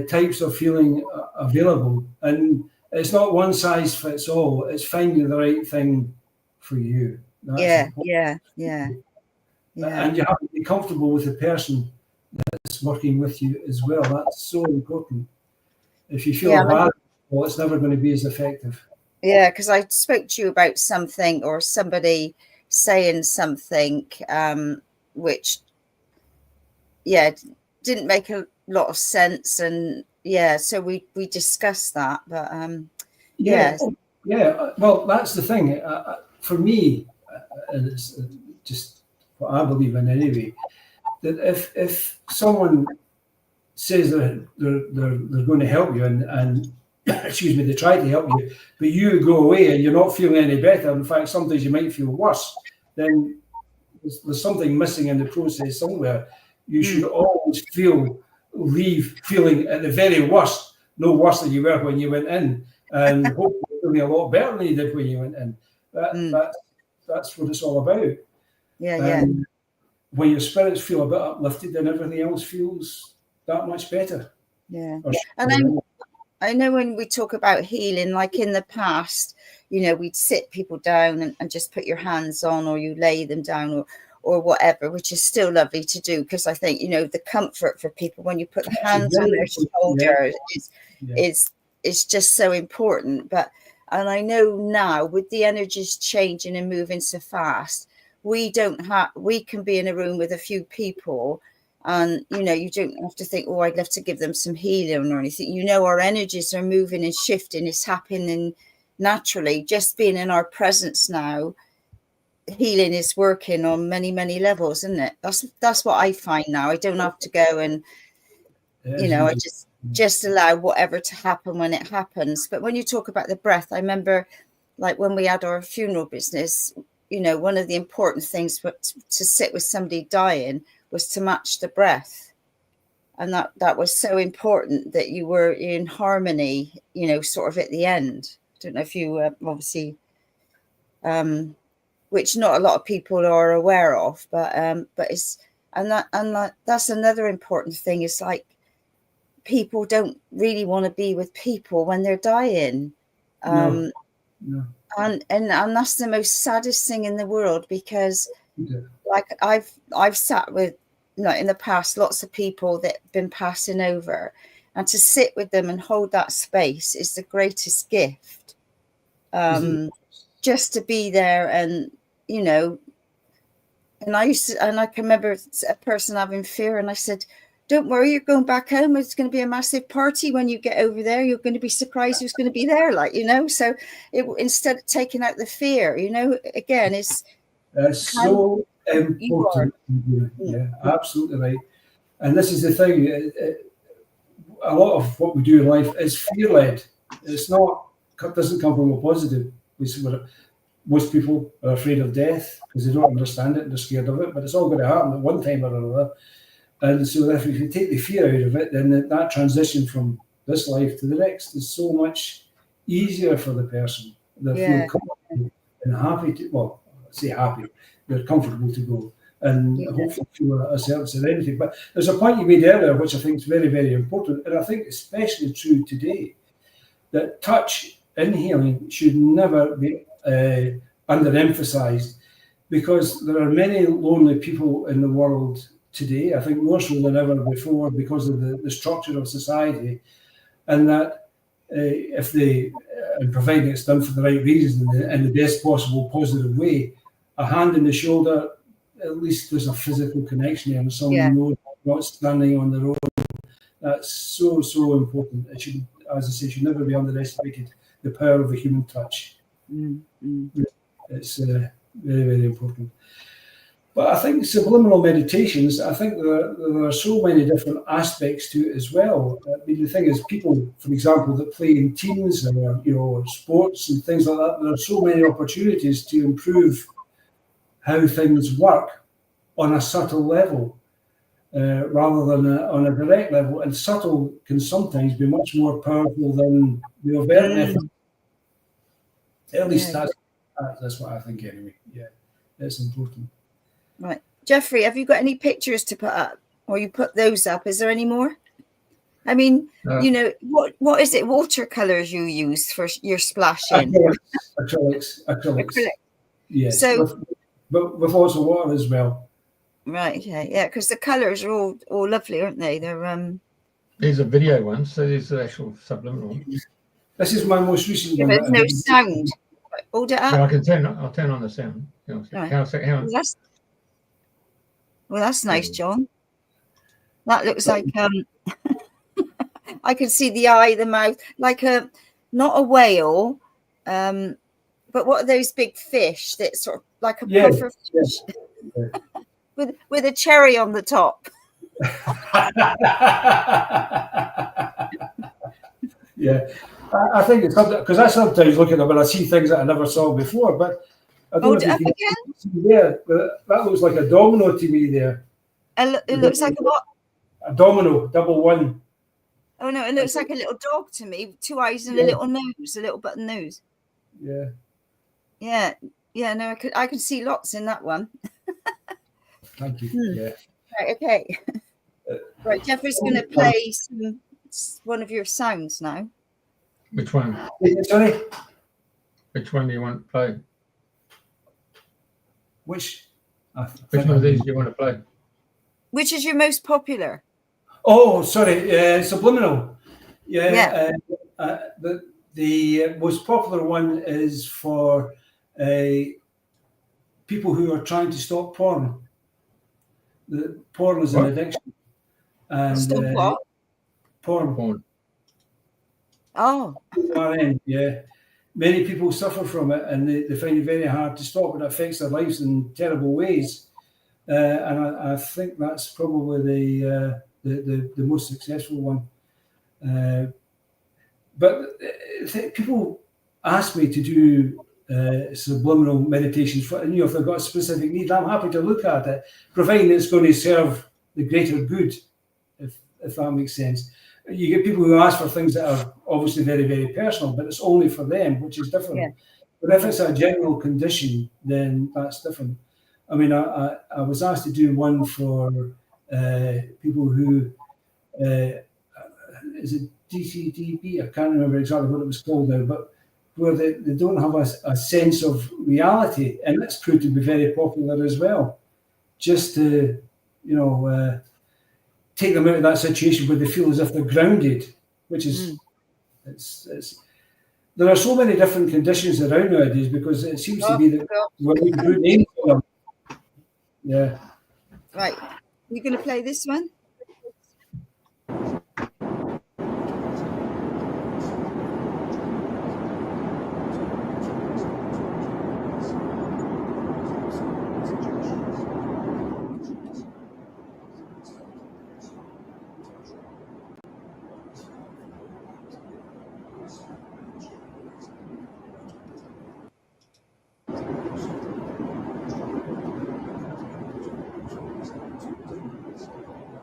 types of feeling available, and it's not one size fits all. It's finding the right thing for you. Yeah. And you have to be comfortable with the person that's working with you as well. That's so important. If you feel bad, well, it's never going to be as effective. Yeah, because I spoke to you about something, or somebody saying something which didn't make a lot of sense, and so we discussed that. But well, that's the thing. For me, and it's just what I believe in anyway, that if someone says they're going to help you and excuse me, they try to help you, but you go away and you're not feeling any better. In fact, sometimes you might feel worse. Then there's something missing in the process somewhere. You should always leave feeling at the very worst, no worse than you were when you went in, and hopefully feeling a lot better than you did when you went in. That's what it's all about. Yeah. When your spirits feel a bit uplifted, then everything else feels that much better. Yeah. And I know when we talk about healing, like in the past, you know, we'd sit people down and just put your hands on, or you lay them down, or whatever, which is still lovely to do, because I think, you know, the comfort for people when you put the hands on their shoulder is just so important. And I know now with the energies changing and moving so fast, we can be in a room with a few people, and, you know, you don't have to think, oh, I'd love to give them some healing or anything. You know, our energies are moving and shifting. It's happening naturally. Just being in our presence now, healing is working on many, many levels, isn't it? That's what I find now. I don't have to go and, you know, I just allow whatever to happen when it happens. But when you talk about the breath, I remember, like, when we had our funeral business, you know, one of the important things to sit with somebody dying was to match the breath. And that was so important, that you were in harmony, you know, sort of at the end. I don't know if you obviously, which not a lot of people are aware of, but it's, that's another important thing. Is like, people don't really want to be with people when they're dying. No. And that's the most saddest thing in the world, because like I've sat with, you know, in the past, lots of people that have been passing over, and to sit with them and hold that space is the greatest gift. Just to be there, and, you know, and I can remember a person having fear, and I said, don't worry, you're going back home. It's going to be a massive party when you get over there. You're going to be surprised who's going to be there, like, you know. So instead of taking out the fear, you know, again, it's so important. Yeah, absolutely right. And this is the thing. A lot of what we do in life is fear-led. Doesn't come from a positive. Most people are afraid of death because they don't understand it and they're scared of it. But it's all going to happen at one time or another. And so if you take the fear out of it, then that transition from this life to the next is so much easier for the person. They feel comfortable and happy to, well, I say happy, they're comfortable to go and hopefully feel a certain serenity. But there's a point you made earlier, which I think is very, very important, and I think especially true today, that touch in healing should never be underemphasized, because there are many lonely people in the world today, I think more so than ever before, because of the structure of society, and that if they, and providing it's done for the right reasons in the best possible positive way, a hand in the shoulder, at least there's a physical connection there, and someone knows not standing on their own. That's so, so important. It should, as I say, should never be underestimated, the power of the human touch. It's very, very important. But I think subliminal meditations, I think there are so many different aspects to it as well. I mean, the thing is, people, for example, that play in teams or, you know, sports and things like that, there are so many opportunities to improve how things work on a subtle level rather than on a direct level. And subtle can sometimes be much more powerful than the overt method. At least that's what I think anyway. Yeah, it's important. Right. Jeffrey, have you got any pictures to put up? Or you put those up? Is there any more? I mean, you know, what is it? Watercolors you use for your splashing? Acrylics. Yes. So, but with lots of water as well. Right. Yeah. Because the colors are all lovely, aren't they? They're These are video ones, so these are actual subliminal. This is my most recent one. There's no sound. Hold it up. No, I'll turn on the sound. Right. Well, that's nice, John. That looks like I can see the eye, the mouth, like not a whale, but what are those big fish that sort of like a puffer fish? with a cherry on the top. Yeah, I think it's something because I sometimes look at them and I see things that I never saw before. But I don't know if you can see there. But that looks like a domino to me there. It looks like a what? A domino, double one. Oh no, it looks like a little dog to me, 2 eyes and a little nose, a little button nose. Yeah. Yeah. Yeah, no, I could see lots in that one. Thank you. Yeah. Right, okay. Right, Jeffrey's going to play one of your sounds now. Which one? Sorry? Which one do you want to play? Which one of these do you want to play? Which is your most popular? Oh, sorry, Subliminal. Yeah. Yeah. The most popular one is for people who are trying to stop porn. The porn is an addiction. And stop what? Porn. Oh. Yeah. Many people suffer from it and they find it very hard to stop. It affects their lives in terrible ways. And I think that's probably the most successful one. But people ask me to do subliminal meditations for, if they've got a specific need. I'm happy to look at it, providing it's going to serve the greater good, if that makes sense. You get people who ask for things that are obviously very, very personal, but it's only for them, which is different. Yeah. But if it's a general condition, then that's different. I mean, I was asked to do one for people who, is it DCDB? I can't remember exactly what it was called now, but where they don't have a sense of reality, and it's proved to be very popular as well. Just to, take them out of that situation where they feel as if they're grounded, which is, there are so many different conditions around nowadays because it seems to be that we put names for them. Yeah. Right. You going to play this one?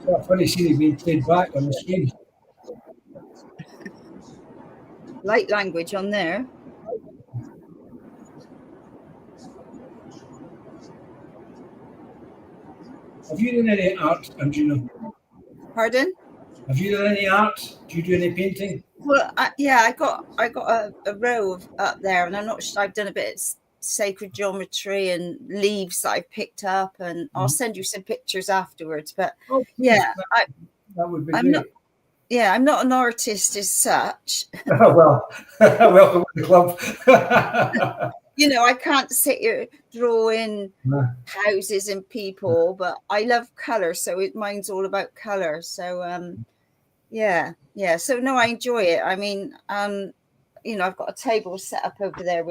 It's funny seeing it being played back on the screen. Light language on there. Have you done any art, Andrena? Pardon? Have you done any art? Do you do any painting? Well, I got a row up there, and I'm not sure. I've done a bit of sacred geometry and leaves that I've picked up, and I'll send you some pictures afterwards. But that would be great. I'm not an artist as such. Oh, well, welcome to the club. I can't sit here drawing houses and people, but I love colour, so mine's all about colour. So so no, I enjoy it. I mean, I've got a table set up over there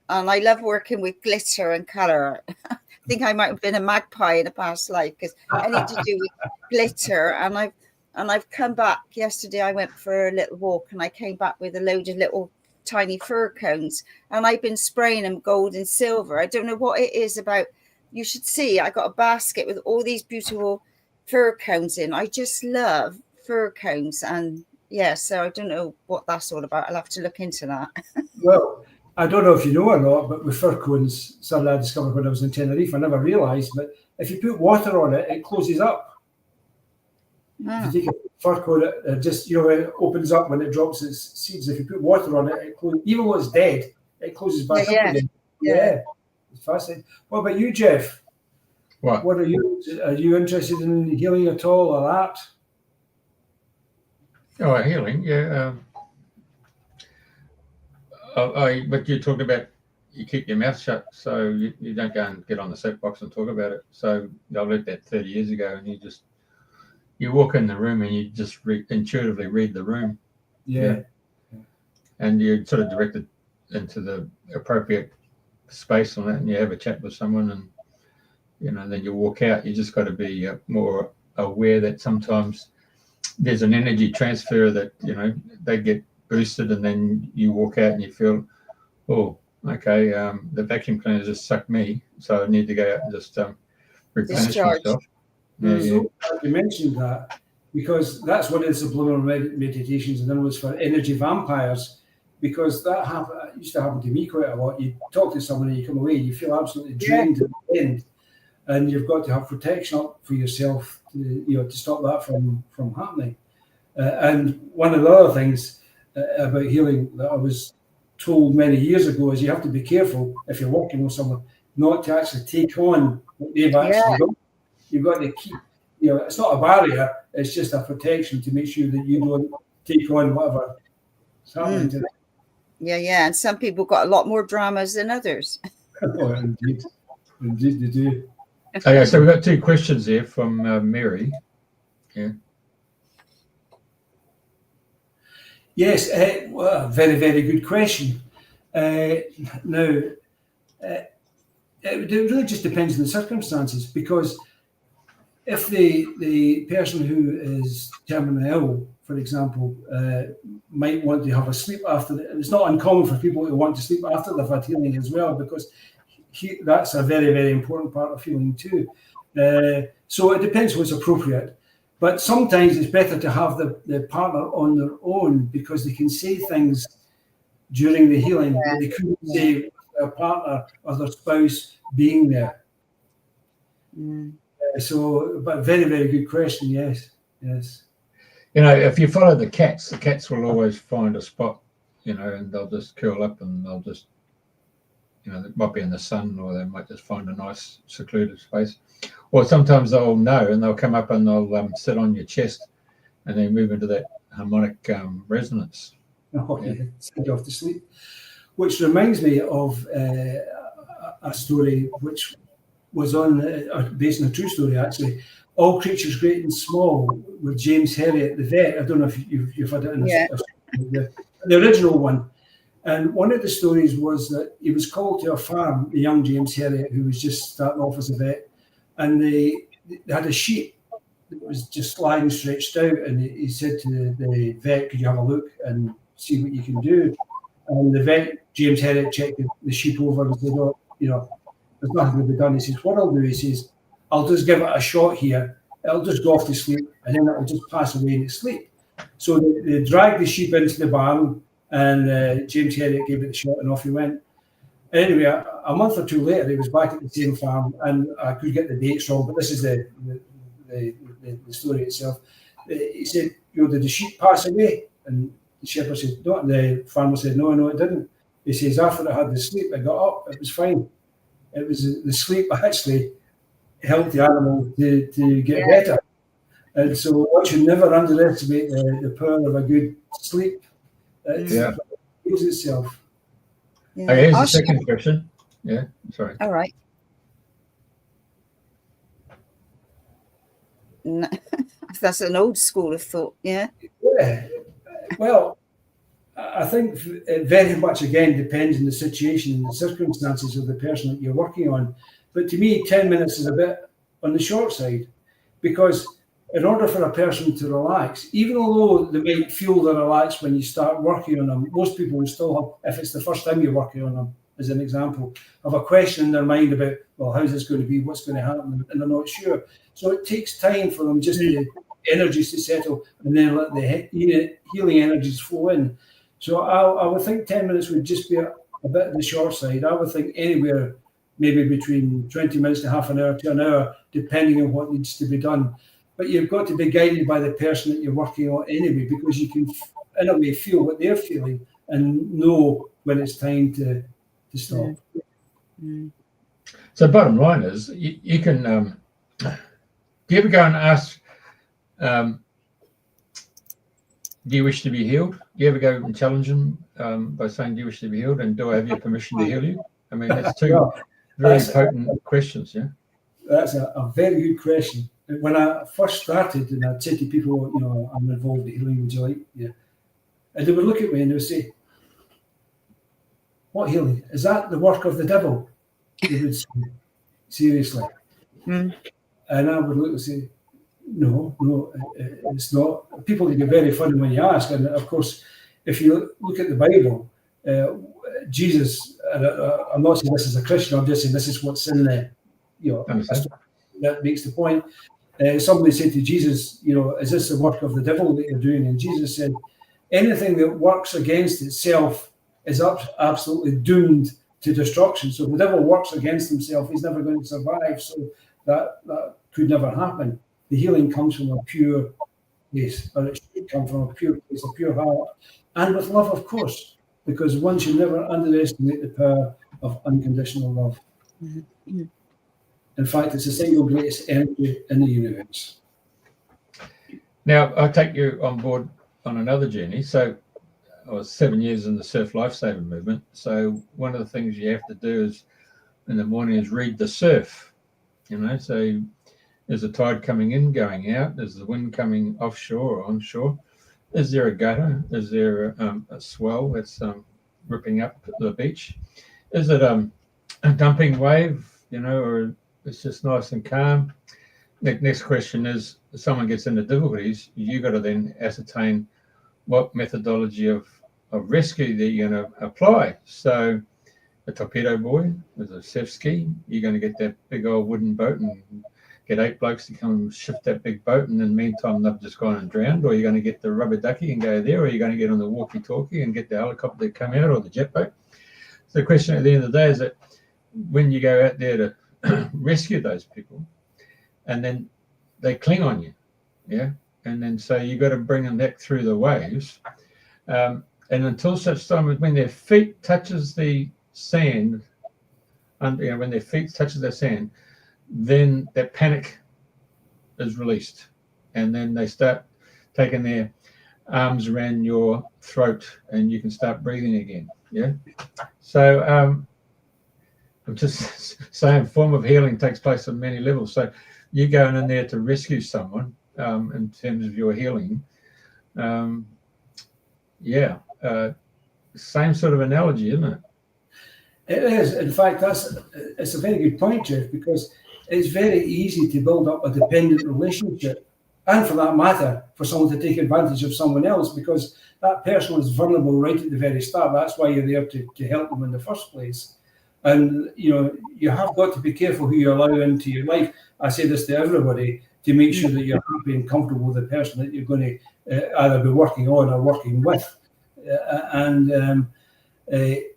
and I love working with glitter and colour. I think I might have been a magpie in a past life because anything to do with glitter. And I've come back yesterday. I went for a little walk and I came back with a load of little tiny fir cones, and I've been spraying them gold and silver. I don't know what it is about. You should see. I got a basket with all these beautiful fir cones in. I just love fir cones, and so I don't know what that's all about. I'll have to look into that. Well, I don't know if you know or not, but with fir cones, something I discovered when I was in Tenerife, I never realised, but if you put water on it, it closes up. If you take a fir cone, it just it opens up when it drops its seeds. If you put water on it, it closes. Even when it's dead, it closes back up again. Yeah, it's fascinating. What about you, Jeff? What are you? Are you interested in healing at all, or art? Oh, healing, yeah. But you talk about you keep your mouth shut, so you don't go and get on the soapbox and talk about it. So I learned that 30 years ago, and you walk in the room and you just intuitively read the room. Yeah. And you sort of direct it into the appropriate space on that, and you have a chat with someone, and and then you walk out. You just got to be more aware that sometimes there's an energy transfer that, they get boosted, and then you walk out and you feel, oh, okay, the vacuum cleaner just sucked me, so I need to go out and just replenish Discharge. myself. So you mentioned that because that's one of the subliminal meditations, and then it was for energy vampires, because that used to happen to me quite a lot. You talk to someone and you come away, you feel absolutely drained at the end, and you've got to have protection up for yourself to stop that from happening. And one of the other things about healing that I was told many years ago is you have to be careful if you're working with someone not to actually take on what they've actually got. You've got to keep, it's not a barrier, it's just a protection to make sure that you don't take on whatever is happening to them. Yeah. And some people got a lot more dramas than others. Oh, indeed they do. Okay, so we've got 2 questions here from Mary. Yeah. Yes, well, very, very good question. Now, it really just depends on the circumstances, because if the person who is terminally ill, for example, might want to have a sleep after it's not uncommon for people to want to sleep after they've had healing as well, because that's a very, very important part of healing too. So it depends what's appropriate. But sometimes it's better to have the partner on their own, because they can say things during the healing that they couldn't say with their partner or their spouse being there. But very, very good question. Yes. If you follow the cats will always find a spot, and they'll just curl up and they'll just, they might be in the sun, or they might just find a nice secluded space. Or sometimes they'll know and they'll come up and they'll sit on your chest and then move into that harmonic resonance. Send you off to sleep. Which reminds me of a story which was based on a true story, actually. All Creatures Great and Small, with James Herriot, the vet. I don't know if you've had it in the original one. And one of the stories was that he was called to a farm, the young James Herriot, who was just starting off as a vet. And they had a sheep that was just lying stretched out. And he said to the vet, could you have a look and see what you can do? And the vet, James Herriot, checked the sheep over and said, oh, there's nothing to be done. He says, what I'll do, he says, I'll just give it a shot here. It'll just go off to sleep, and then it'll just pass away in its sleep. So they dragged the sheep into the barn, and James Herriot gave it a shot, and off he went. Anyway, a month or two later, he was back at the same farm, and I could get the dates wrong, but this is the story itself. He said, did the sheep pass away? And the shepherd said, no. And the farmer said, no, it didn't. He says, after I had the sleep, I got up, it was fine. It was the sleep actually helped the animal to get better. And so one should never underestimate the power of a good sleep. It heals itself. Yeah. Okay, here's the second question. Yeah, sorry. All right. No, that's an old school of thought, yeah. Well, I think it very much, again, depends on the situation and the circumstances of the person that you're working on. But to me, 10 minutes is a bit on the short side, because in order for a person to relax, even although they might feel they're relaxed when you start working on them, most people will still have, if it's the first time you're working on them, as an example, have a question in their mind about, well, how's this going to be, what's going to happen, and they're not sure. So it takes time for them just the energies to settle, and then let the healing energies flow in. So I would think 10 minutes would just be a bit on the short side. I would think anywhere maybe between 20 minutes to half an hour to an hour, depending on what needs to be done. But you've got to be guided by the person that you're working on anyway, because you can, in a way, feel what they're feeling and know when it's time to stop. So bottom line is, you can, do you ever go and ask, do you wish to be healed? Do you ever go and challenge them by saying, do you wish to be healed? And do I have your permission to heal you? I mean, that's two very potent questions, yeah? That's a very good question. When I first started, and I'd say to people, I'm involved in healing, would you like? Yeah. And they would look at me and they would say, what healing? Is that the work of the devil? They would say, seriously. Mm. And I would look and say, no, it's not. People get very funny when you ask. And of course, if you look at the Bible, Jesus, and I'm not saying this as a Christian, I'm just saying this is what's in there. That makes the point. Somebody said to Jesus, is this the work of the devil that you're doing? And Jesus said, anything that works against itself is absolutely doomed to destruction. So if the devil works against himself, he's never going to survive. So that could never happen. The healing comes from a pure place, or it should come from a pure place, a pure heart, and with love, of course, because one should never underestimate the power of unconditional love. Mm-hmm. In fact, it's the single greatest energy in the universe. Now, I'll take you on board on another journey. So I was 7 years in the surf lifesaving movement. So one of the things you have to do is in the morning is read the surf. So is the tide coming in, going out? Is the wind coming offshore or onshore? Is there a gutter? Is there a swell that's ripping up the beach? Is it a dumping wave, or it's just nice and calm? The next question is, if someone gets into difficulties, you got to then ascertain what methodology of rescue that you're going to apply. So a torpedo buoy with a surf ski, you're going to get that big old wooden boat and get 8 blokes to come and shift that big boat, and in the meantime they've just gone and drowned, or you're going to get the rubber ducky and go there, or you're going to get on the walkie-talkie and get the helicopter to come out, or the jet boat. So the question at the end of the day is that when you go out there to rescue those people, and then they cling on you, and then so you got to bring them back through the waves, and until such time as when their feet touches the sand, and when their feet touches the sand, then that panic is released, and then they start taking their arms around your throat, and you can start breathing again. So I'm just saying, form of healing takes place on many levels. So you're going in there to rescue someone in terms of your healing. Same sort of analogy, isn't it? It is. In fact, it's a very good point, Jeff, because it's very easy to build up a dependent relationship, and for that matter, for someone to take advantage of someone else, because that person is vulnerable right at the very start. That's why you're there to help them in the first place. And, you have got to be careful who you allow into your life. I say this to everybody, to make sure that you're happy and comfortable with the person that you're going to either be working on or working with.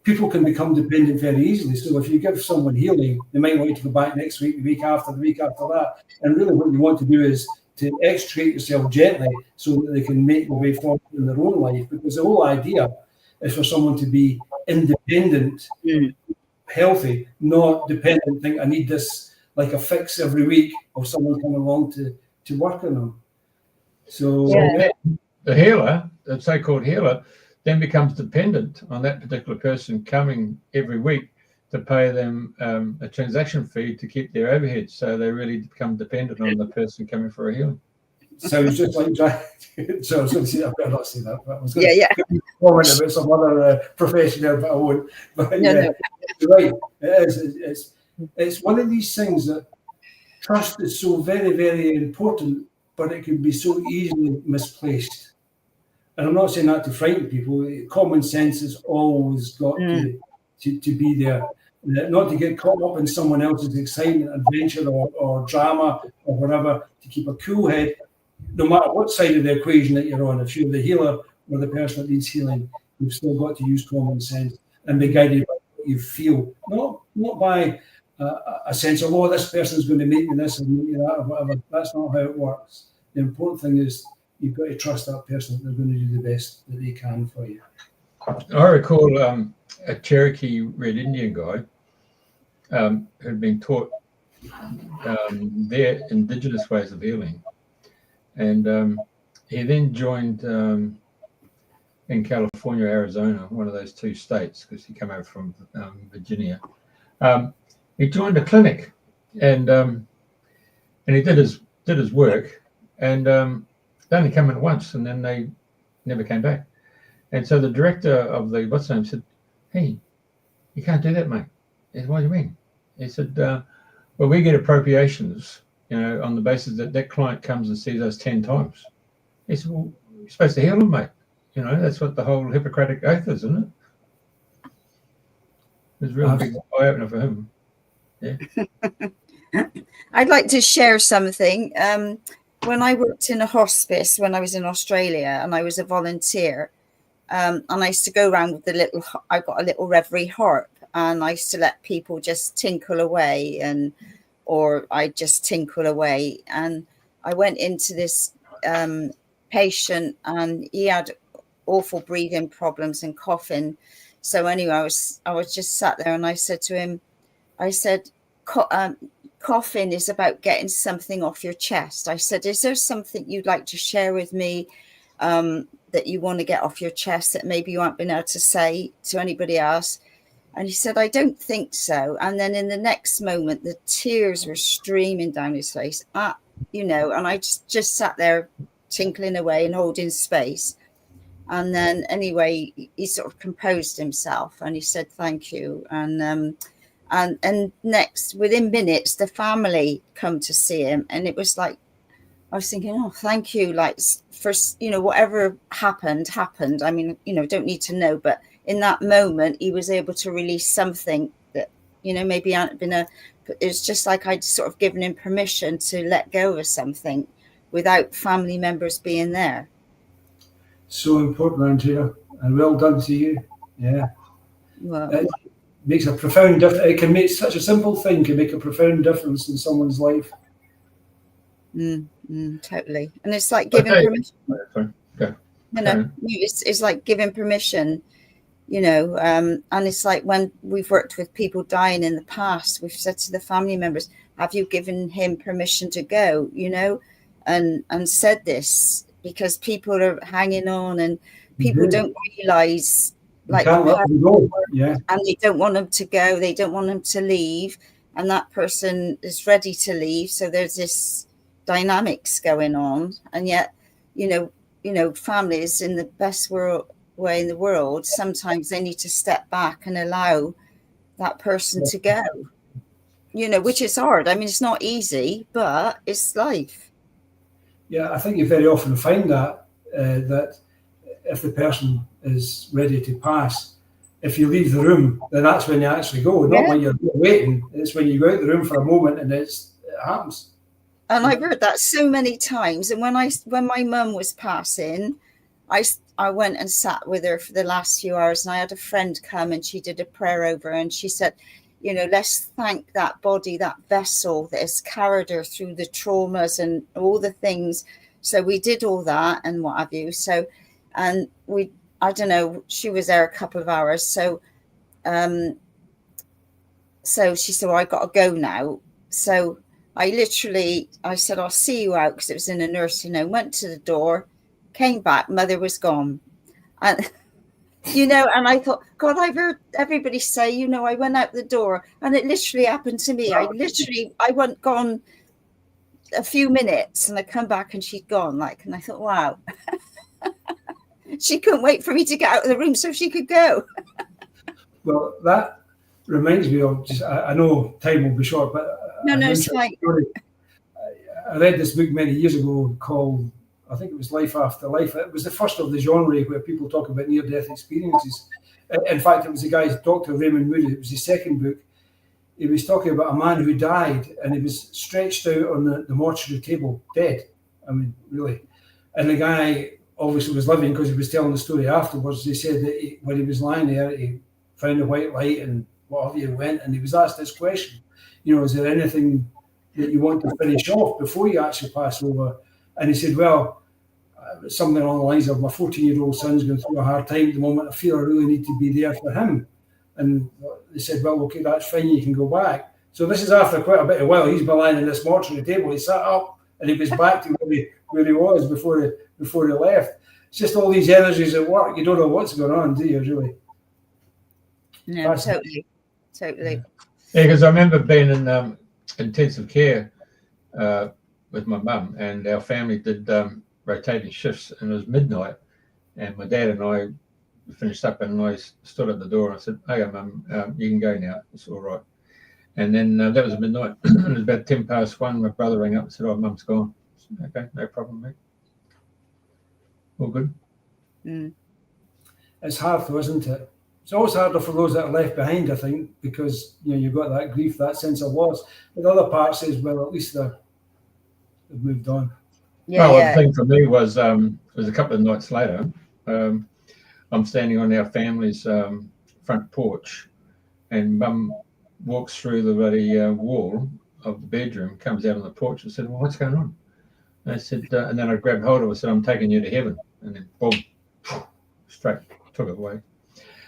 People can become dependent very easily. So if you give someone healing, they might want you to go back next week, the week after that. And really what you want to do is to extricate yourself gently so that they can make their way forward in their own life. Because the whole idea is for someone to be independent, healthy, not dependent, think I need this like a fix every week of someone coming along to work on them. So the healer, the so-called healer, then becomes dependent on that particular person coming every week to pay them a transaction fee to keep their overhead. So they really become dependent on the person coming for a healing. So it's just like, so I was going to say, I've got to not say that, but I was going to comment about some other profession there, but I won't. But you're right. It's one of these things that trust is so very, very important, but it can be so easily misplaced. And I'm not saying that to frighten people. Common sense has always got to be there. Not to get caught up in someone else's excitement, adventure, or drama, or whatever, to keep a cool head, no matter what side of the equation that you're on. If you're the healer or the person that needs healing, you've still got to use common sense and be guided by what you feel, not by a sense of, this person's going to make me this and make me that, or whatever. That's not how it works. The important thing is you've got to trust that person that they're going to do the best that they can for you. I recall a Cherokee Red Indian guy who'd been taught their indigenous ways of healing. And he then joined in California, Arizona, one of those two states, because he came over from Virginia. He joined a clinic, and he did his work, and they only came in once, and then they never came back. And so the director of the what's name said, "Hey, you can't do that, mate." He said, "What do you mean?" He said, Well, we get appropriations, on the basis that that client comes and sees us 10 times. He said, well, you're supposed to heal them, mate. That's what the whole Hippocratic Oath is, isn't it? It's a real big eye-opener for him. Yeah. I'd like to share something. When I worked in a hospice when I was in Australia, and I was a volunteer, and I used to go around with I got a little reverie harp, and I used to let people just tinkle away, or I just tinkle away. And I went into this patient, and he had awful breathing problems and coughing. So anyway, I was just sat there, and I said to him, I said, coughing is about getting something off your chest. I said, is there something you'd like to share with me that you want to get off your chest that maybe you haven't been able to say to anybody else? And he said, I don't think so. And then in the next moment, the tears were streaming down his face, and I just sat there tinkling away and holding space. And then anyway, he sort of composed himself, and he said, thank you. And next, within minutes, the family come to see him. And it was like, I was thinking, oh, thank you. Like, for, whatever happened. I mean, don't need to know. But in that moment, he was able to release something that, maybe hadn't been it's just like I'd sort of given him permission to let go of something without family members being there. So important, Andrena, and well done to you. Yeah. Well, it makes a profound difference. It can make such a simple thing can make a profound difference in someone's life. Totally. And it's like giving permission. Okay. It's like giving permission, and it's like when we've worked with people dying in the past, we've said to the family members, have you given him permission to go, and said this, because people are hanging on, and people don't realize, like, can't let them go. Yeah. And they don't want them to go, they don't want them to leave, and that person is ready to leave. So there's this dynamics going on, and yet, families in the best way in the world, sometimes they need to step back and allow that person to go, which is hard. I mean, it's not easy, but it's life. Yeah, I think you very often find that if the person is ready to pass, if you leave the room, then that's when you actually go, not when you're waiting. It's when you go out the room for a moment and it happens. And I've heard that so many times. And when my mum was passing, I went and sat with her for the last few hours, and I had a friend come and she did a prayer over her, and she said, let's thank that body, that vessel that has carried her through the traumas and all the things. So we did all that and what have you. So, and I don't know, she was there a couple of hours. So, she said, well, I got to go now. So I said, I'll see you out, because it was in a nursing home, went to the door, came back, mother was gone. And, and I thought, God, I've heard everybody say, I went out the door, and it literally happened to me. I went gone a few minutes, and I come back and she'd gone, and I thought, wow. She couldn't wait for me to get out of the room so she could go. Well, that reminds me of I know time will be short, but no, it's fine. I read this book many years ago called, I think it was Life After Life. It was the first of the genre where people talk about near-death experiences. In fact, it was the guy, Dr. Raymond Moody. It was his second book. He was talking about a man who died, and he was stretched out on the mortuary table, dead. I mean, really. And the guy obviously was living, because he was telling the story afterwards. He said that when he was lying there, he found a white light and what have you, went, and he was asked this question, is there anything that you want to finish off before you actually pass over? And he said, well, something along the lines of, my 14-year-old son's going through a hard time at the moment. I feel I really need to be there for him. And they said, well, okay, that's fine, you can go back. So this is after quite a bit of while. He's been lying on this mortuary table. He sat up and he was back to where he was before he left. It's just all these energies at work. You don't know what's going on, do you, really? No, totally. Yeah, because I remember being in intensive care with my mum, and our family did rotating shifts, and it was midnight, and my dad and I finished up, and I stood at the door and I said, "Okay, Mum, you can go now. It's all right." And then that was midnight. It was about 1:10. My brother rang up and said, "Oh, Mum's gone." Said, "Okay, no problem, mate. All good." Mm. It's hard though, isn't it? It's always harder for those that are left behind, I think, because you've got that grief, that sense of loss. But the other part says, well, at least they've moved on. Yeah, well, yeah. the thing for me was a couple of nights later. I'm standing on our family's front porch, and Mum walks through the bloody wall of the bedroom, comes out on the porch and said, "Well, what's going on?" And I said, and then I grabbed hold of her and said, "I'm taking you to heaven." And then boom, straight took it away.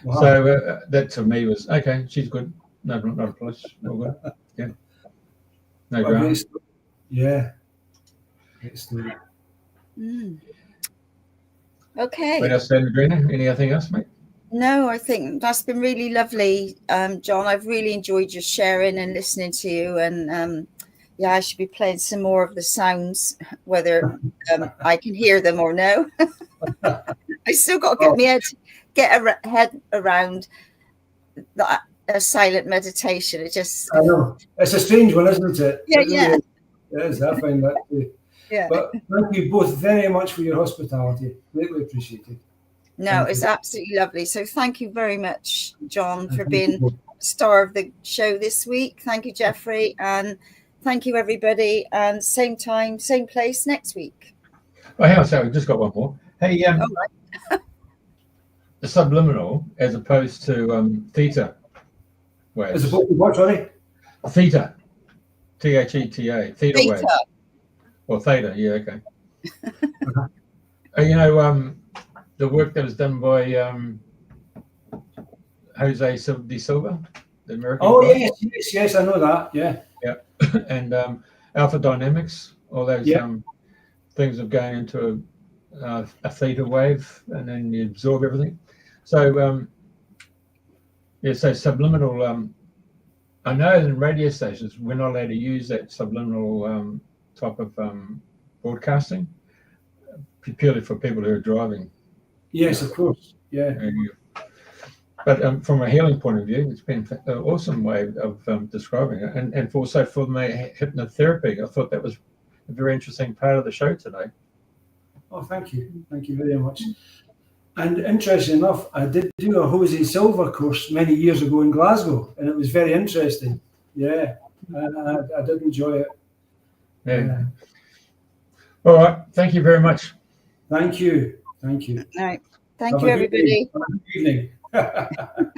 Wow. So that to me was, okay, she's good. No, not a plus. All good. Yeah. No drama. Yeah. Great story. Mm. Okay. What else, Andrena? Anything else, mate? No, I think that's been really lovely, John. I've really enjoyed your sharing and listening to you. And yeah, I should be playing some more of the sounds, whether I can hear them or no. I still got to get my head around that a silent meditation. It just, I know. It's a strange one, isn't it? Yeah, it really yeah. is. I find that too. Yeah. But thank you both very much for your hospitality. Greatly appreciated. No, it's absolutely lovely. So thank you very much, John, for being the star of the show this week. Thank you, Jeffrey. And thank you, everybody. And same time, same place next week. Oh, hang on, sorry, we've just got one more. Hey, the subliminal as opposed to theta waves. As opposed to what, sorry? Theta. Theta. Theta waves. Theta. Or theta, yeah, okay. The work that was done by Jose de Silva, the American guy. Yes, I know that, yeah. Yeah, and alpha dynamics, all those things of going into a theta wave, and then you absorb everything. So, so subliminal, I know in radio stations, we're not allowed to use that subliminal type of broadcasting, purely for people who are driving. Yes, of course. Yeah. But from a healing point of view, it's been an awesome way of describing it. And also for my hypnotherapy, I thought that was a very interesting part of the show today. Oh, thank you. Thank you very much. And interesting enough, I did do a Jose Silva course many years ago in Glasgow, and it was very interesting. Yeah, I did enjoy it. Yeah. All right. Thank you very much. Thank you. Thank you. All right. Thank you, everybody. Good evening.